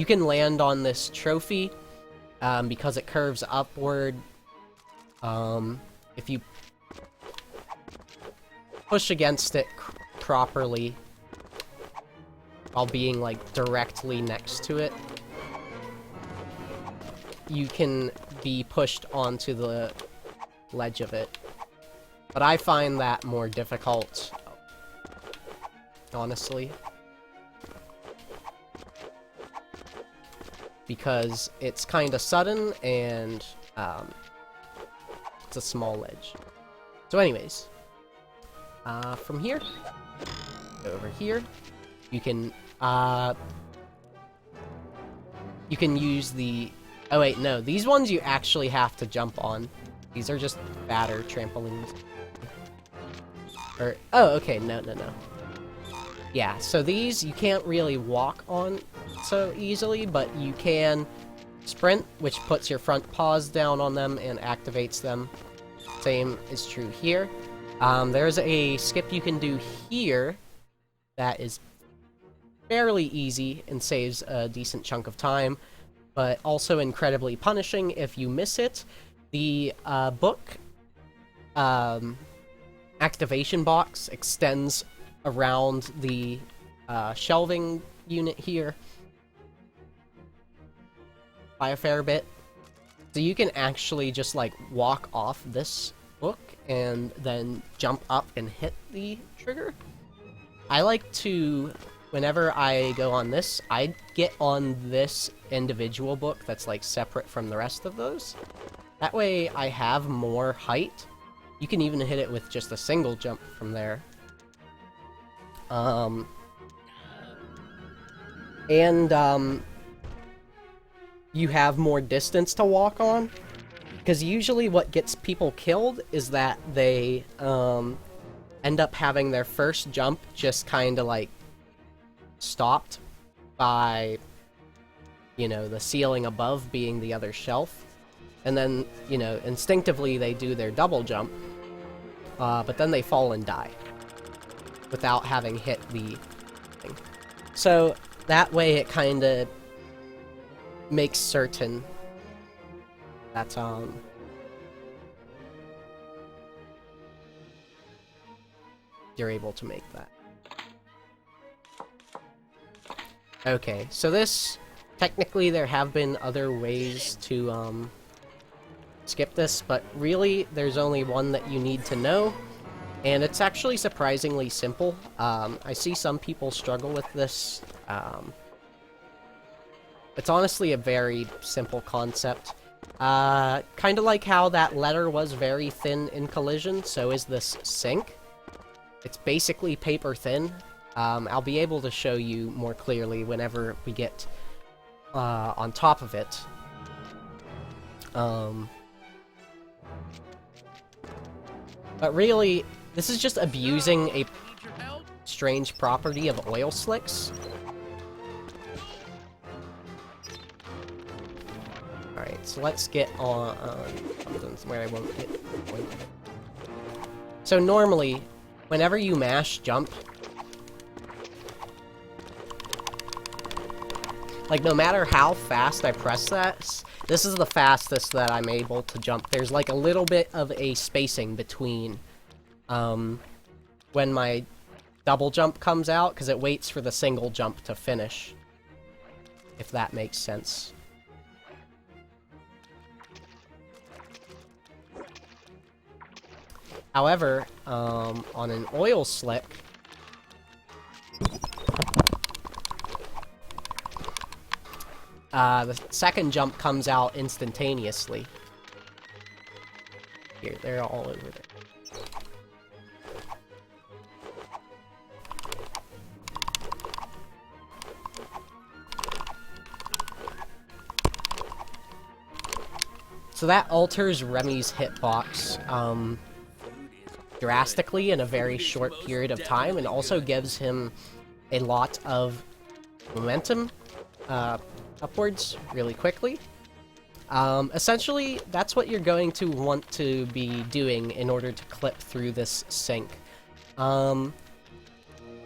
can land on this trophy because it curves upward. If you push against it properly while being like directly next to it, you can be pushed onto the ledge of it. But I find that more difficult, honestly, because it's kind of sudden and it's a small ledge. So anyways, from here over here, you can use the... Oh wait, no, these ones you actually have to jump on. These are just fatter trampolines. Or, oh, okay, no. Yeah, so these you can't really walk on so easily, but you can sprint, which puts your front paws down on them and activates them. Same is true here. There's a skip you can do here that is fairly easy and saves a decent chunk of time, but also incredibly punishing if you miss it. The book activation box extends around the shelving unit here by a fair bit. So you can actually just like walk off this book and then jump up and hit the trigger. I like to, whenever I go on this, I get on this individual book that's like separate from the rest of those. That way I have more height. You can even hit it with just a single jump from there. You have more distance to walk on. Because usually what gets people killed is that they end up having their first jump just kind of like stopped by, you know, the ceiling above being the other shelf. And then, you know, instinctively they do their double jump, but then they fall and die without having hit the thing. So that way it kind of makes certain that you're able to make that. Okay, so this, technically there have been other ways to skip this, but really there's only one that you need to know, and it's actually surprisingly simple. I see some people struggle with this. It's honestly a very simple concept. Kind of like how that letter was very thin in Collision, so is this sink. It's basically paper thin. I'll be able to show you more clearly whenever we get on top of it. But really, this is just abusing a strange property of oil slicks. Alright, so let's get on something where I won't get pointed. So normally, whenever you mash jump, like no matter how fast I press that, this is the fastest that I'm able to jump. There's like a little bit of a spacing between when my double jump comes out, because it waits for the single jump to finish, if that makes sense. However, on an oil slick, the second jump comes out instantaneously. Here, they're all over there. So that alters Remy's hitbox drastically in a very short period of time, and also gives him a lot of momentum upwards really quickly. Essentially, that's what you're going to want to be doing in order to clip through this sink.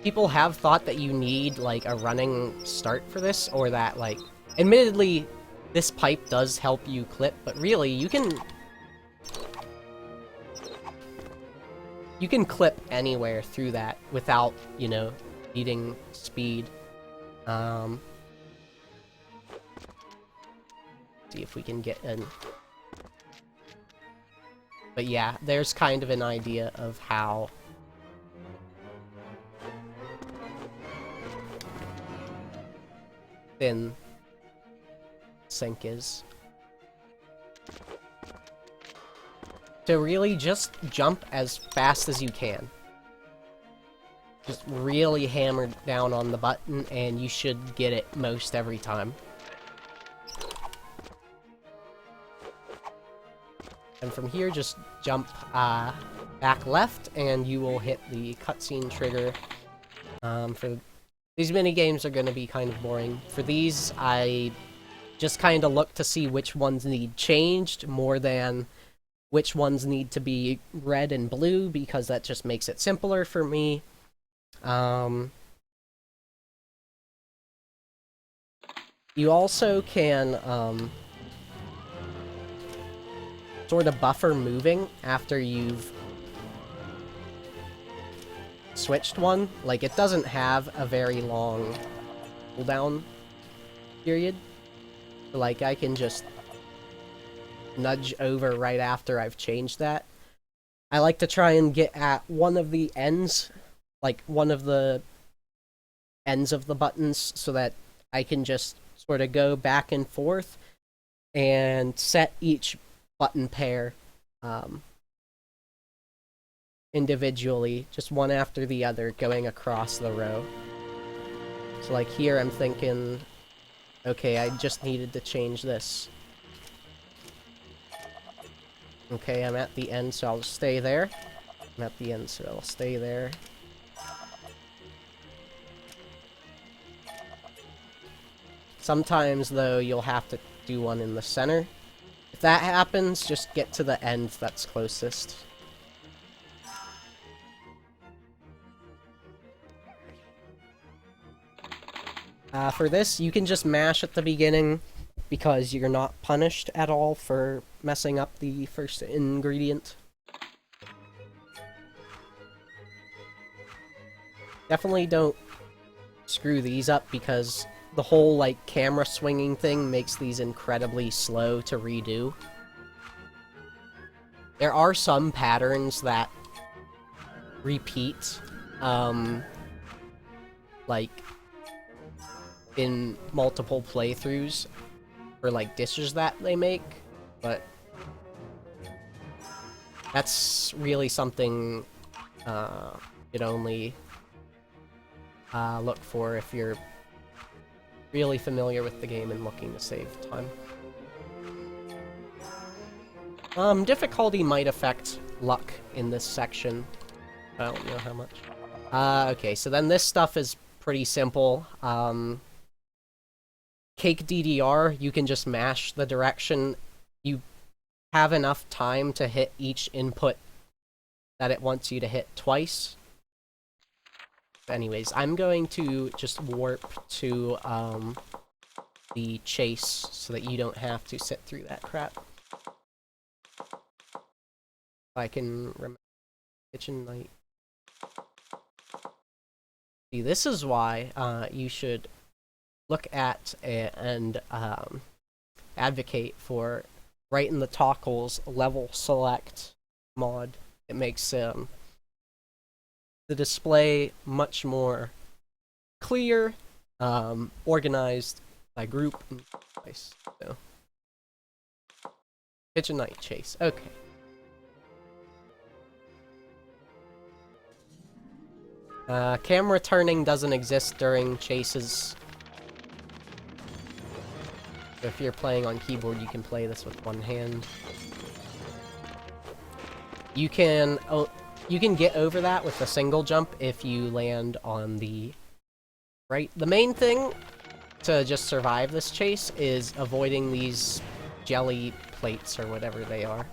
People have thought that you need, like, a running start for this, or that, like... Admittedly, this pipe does help you clip, but really, you can clip anywhere through that without, you know, needing speed. See if we can get in. But yeah, there's kind of an idea of how thin sink is. So really just jump as fast as you can. Just really hammer down on the button and you should get it most every time. And from here, just jump back left, and you will hit the cutscene trigger. For these mini games are going to be kind of boring. For these, I just kind of look to see which ones need changed more than which ones need to be red and blue, because that just makes it simpler for me. You also can sort of buffer moving after you've switched one. Like, it doesn't have a very long cooldown period. Like, I can just nudge over right after I've changed that. I like to try and get at one of the ends, like one of the ends of the buttons, so that I can just sort of go back and forth and set each button pair individually, just one after the other, going across the row. So like here I'm thinking, okay, I just needed to change this. Okay, I'm at the end, so I'll stay there. I'm at the end, so I'll stay there. Sometimes, though, you'll have to do one in the center. If that happens, just get to the end that's closest. For this, you can just mash at the beginning, because you're not punished at all for messing up the first ingredient. Definitely don't screw these up, because the whole, like, camera swinging thing makes these incredibly slow to redo. There are some patterns that repeat, like, in multiple playthroughs for, like, dishes that they make, but that's really something you'd only look for if you're really familiar with the game and looking to save time. Difficulty might affect luck in this section. I don't know how much. Okay, so then this stuff is pretty simple. Cake DDR, you can just mash the direction. You have enough time to hit each input that it wants you to hit twice. Anyways, I'm going to just warp to the chase so that you don't have to sit through that crap. I can remember kitchen night. See, this is why you should look at and advocate for right in the toggles level select mod. It makes the display much more clear, organized by group and place. So, kitchen night chase. Okay. Camera turning doesn't exist during chases. So if you're playing on keyboard, you can play this with one hand. You can get over that with a single jump if you land on the right. The main thing to just survive this chase is avoiding these jelly plates or whatever they are.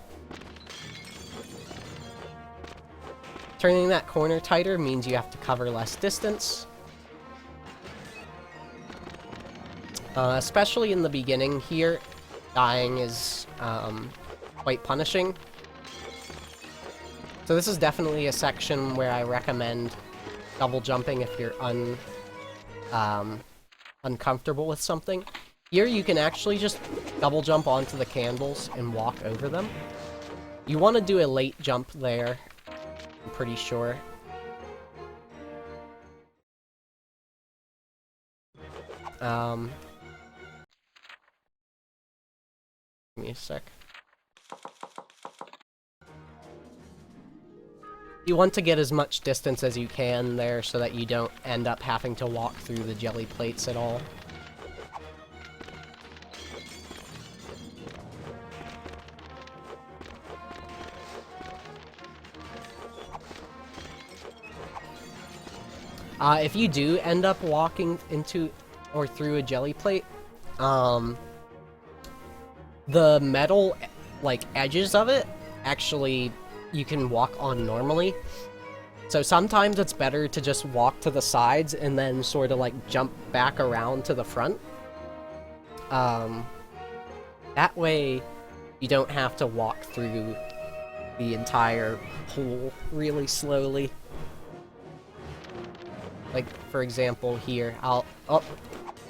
Turning that corner tighter means you have to cover less distance. Especially in the beginning here, dying is quite punishing. So this is definitely a section where I recommend double jumping if you're uncomfortable with something. Here you can actually just double jump onto the candles and walk over them. You want to do a late jump there, I'm pretty sure. Give me a sec. You want to get as much distance as you can there so that you don't end up having to walk through the jelly plates at all. If you do end up walking into or through a jelly plate, the metal, like, edges of it, actually, you can walk on normally. So sometimes it's better to just walk to the sides and then sort of, like, jump back around to the front. That way, you don't have to walk through the entire pool really slowly. Like, for example, here, oh,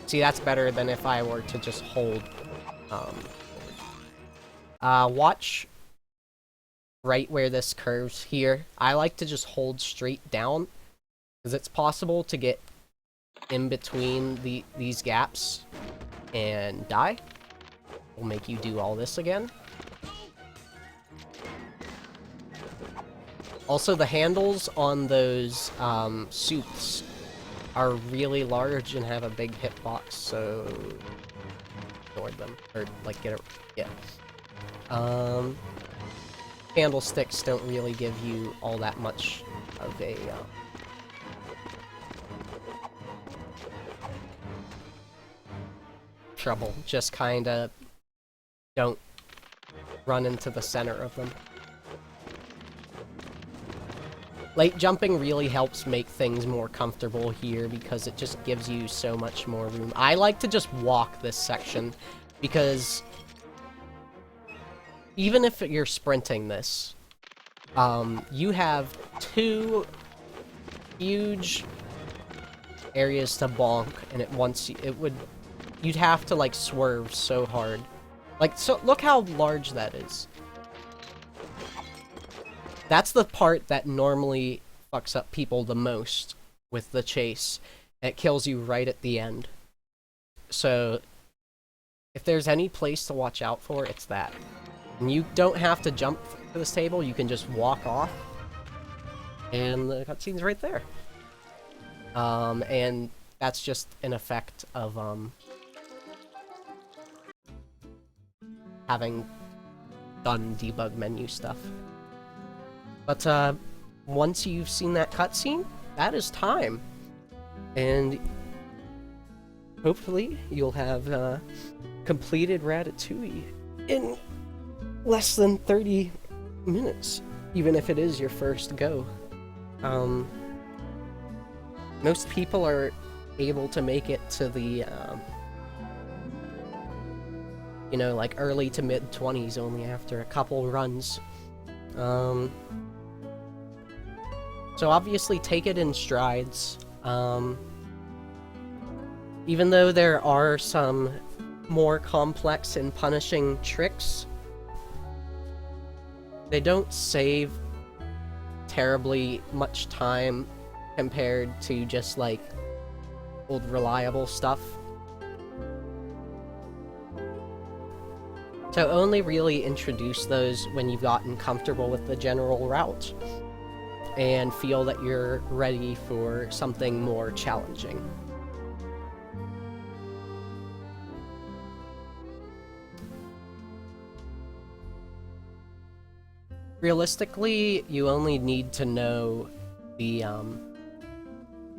see, that's better than if I were to just hold, watch right where this curves here. I like to just hold straight down, because it's possible to get in between these gaps and die. Will make you do all this again. Also, the handles on those suits are really large and have a big hitbox, so ignore them, or like get it. Yeah. Candlesticks don't really give you all that much of a trouble. Just kinda don't run into the center of them. Late jumping really helps make things more comfortable here because it just gives you so much more room. I like to just walk this section because even if you're sprinting this, you have 2 huge areas to bonk, and you'd have to like swerve so hard. Like, so look how large that is. That's the part that normally fucks up people the most with the chase. It kills you right at the end. So, if there's any place to watch out for, it's that. And you don't have to jump to this table, you can just walk off. And the cutscene's right there. And that's just an effect of, having done debug menu stuff. But, once you've seen that cutscene, that is time. And hopefully you'll have, completed Ratatouille in less than 30 minutes, even if it is your first go. Most people are able to make it to the, you know, like early to mid-20s only after a couple runs. So obviously take it in strides. Even though there are some more complex and punishing tricks, they don't save terribly much time compared to just like old reliable stuff. So only really introduce those when you've gotten comfortable with the general route and feel that you're ready for something more challenging. Realistically, you only need to know the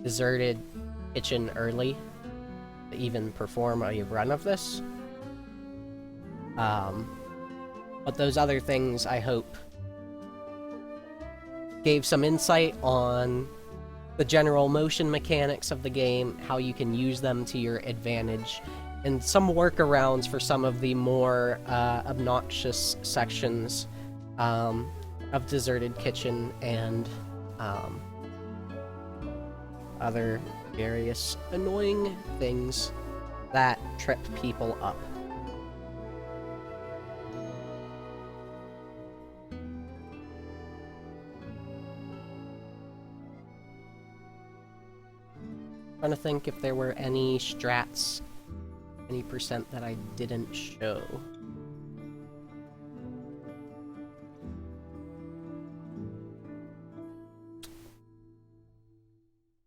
deserted kitchen early to even perform a run of this. But those other things, I hope, gave some insight on the general motion mechanics of the game, how you can use them to your advantage, and some workarounds for some of the more obnoxious sections of Deserted Kitchen and other various annoying things that trip people up. Trying to think if there were any strats, any percent that I didn't show.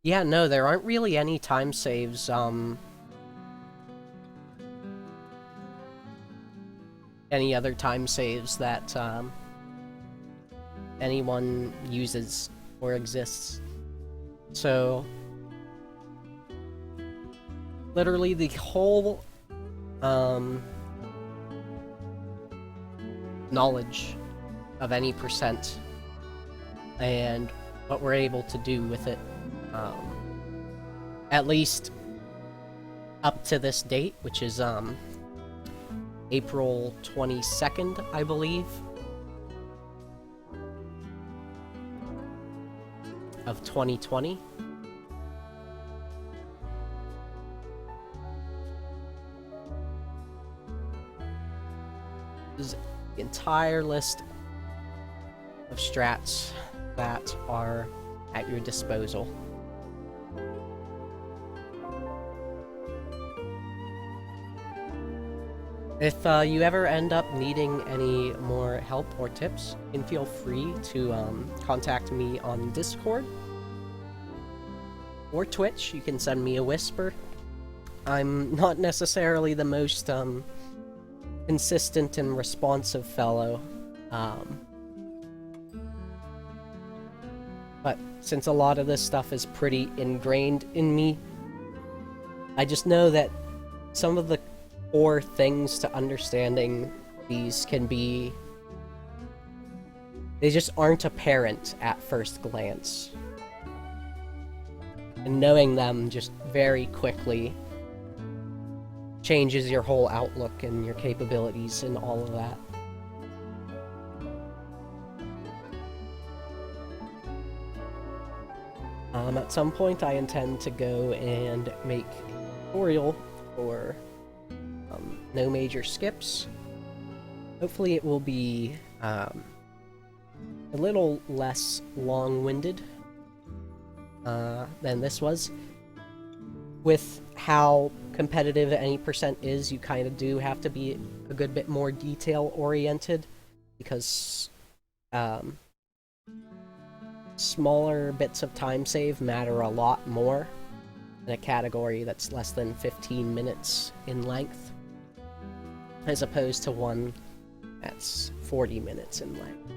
Yeah, no, there aren't really any time saves, any other time saves that, anyone uses or exists. So, literally the whole knowledge of any percent and what we're able to do with it, at least up to this date, which is April 22nd, I believe, of 2020. This is the entire list of strats that are at your disposal. If you ever end up needing any more help or tips, you can feel free to contact me on Discord or Twitch. You can send me a whisper. I'm not necessarily the most consistent and responsive fellow, but since a lot of this stuff is pretty ingrained in me, I just know that some of the core things to understanding these can be... they just aren't apparent at first glance. And knowing them just very quickly changes your whole outlook and your capabilities and all of that. At some point I intend to go and make a tutorial for no major skips. Hopefully it will be a little less long-winded than this was. With how competitive any percent is, you kind of do have to be a good bit more detail-oriented, because smaller bits of time save matter a lot more in a category that's less than 15 minutes in length, as opposed to one that's 40 minutes in length.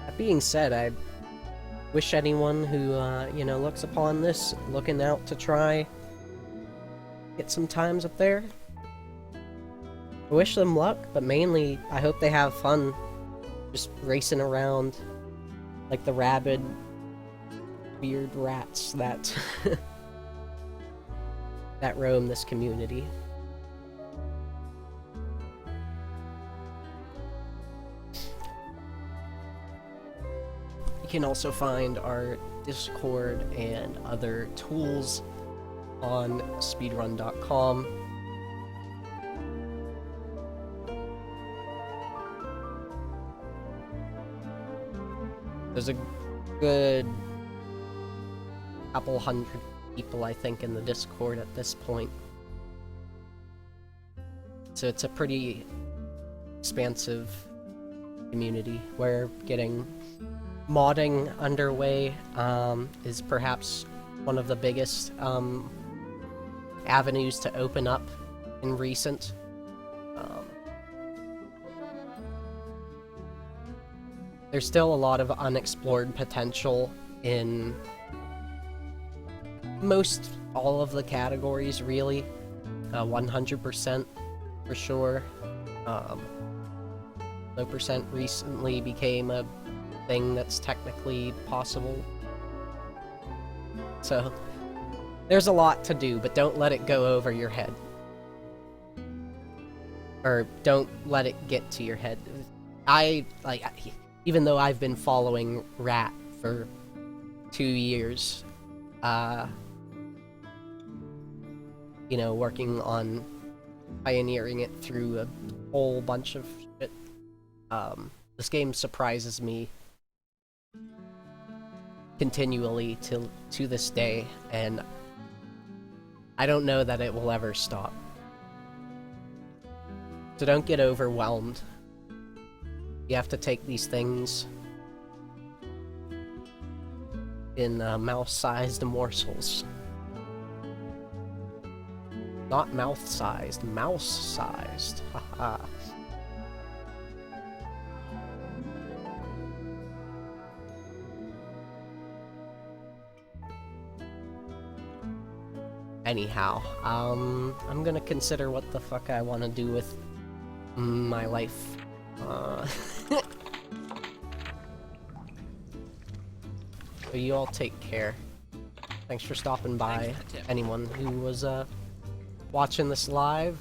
That being said, I wish anyone who, looks upon this, looking out to try get some times up there, I wish them luck, but mainly I hope they have fun just racing around like the rabid, weird rats that that roam this community. You can also find our Discord and other tools on speedrun.com. There's a good couple hundred people, I think, in the Discord at this point. So it's a pretty expansive community where getting modding underway is perhaps one of the biggest avenues to open up in recent. There's still a lot of unexplored potential in most all of the categories, really. 100% for sure. Low percent recently became a thing that's technically possible. So there's a lot to do, but don't let it go over your head. Or don't let it get to your head. Even though I've been following Rat for 2 years, working on pioneering it through a whole bunch of shit, this game surprises me continually to this day, and I don't know that it will ever stop. So don't get overwhelmed. You have to take these things in mouse-sized morsels. Not mouth-sized, mouse-sized. Haha. anyhow, I'm gonna consider what the fuck I want to do with my life. So you all take care. Thanks for stopping by. Thanks for the tip. Anyone who was watching this live,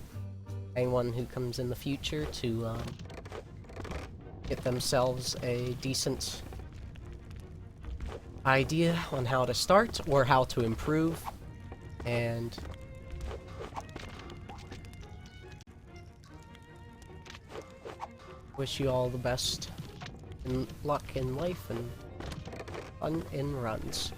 anyone who comes in the future to get themselves a decent idea on how to start or how to improve, and wish you all the best and luck in life and fun in runs.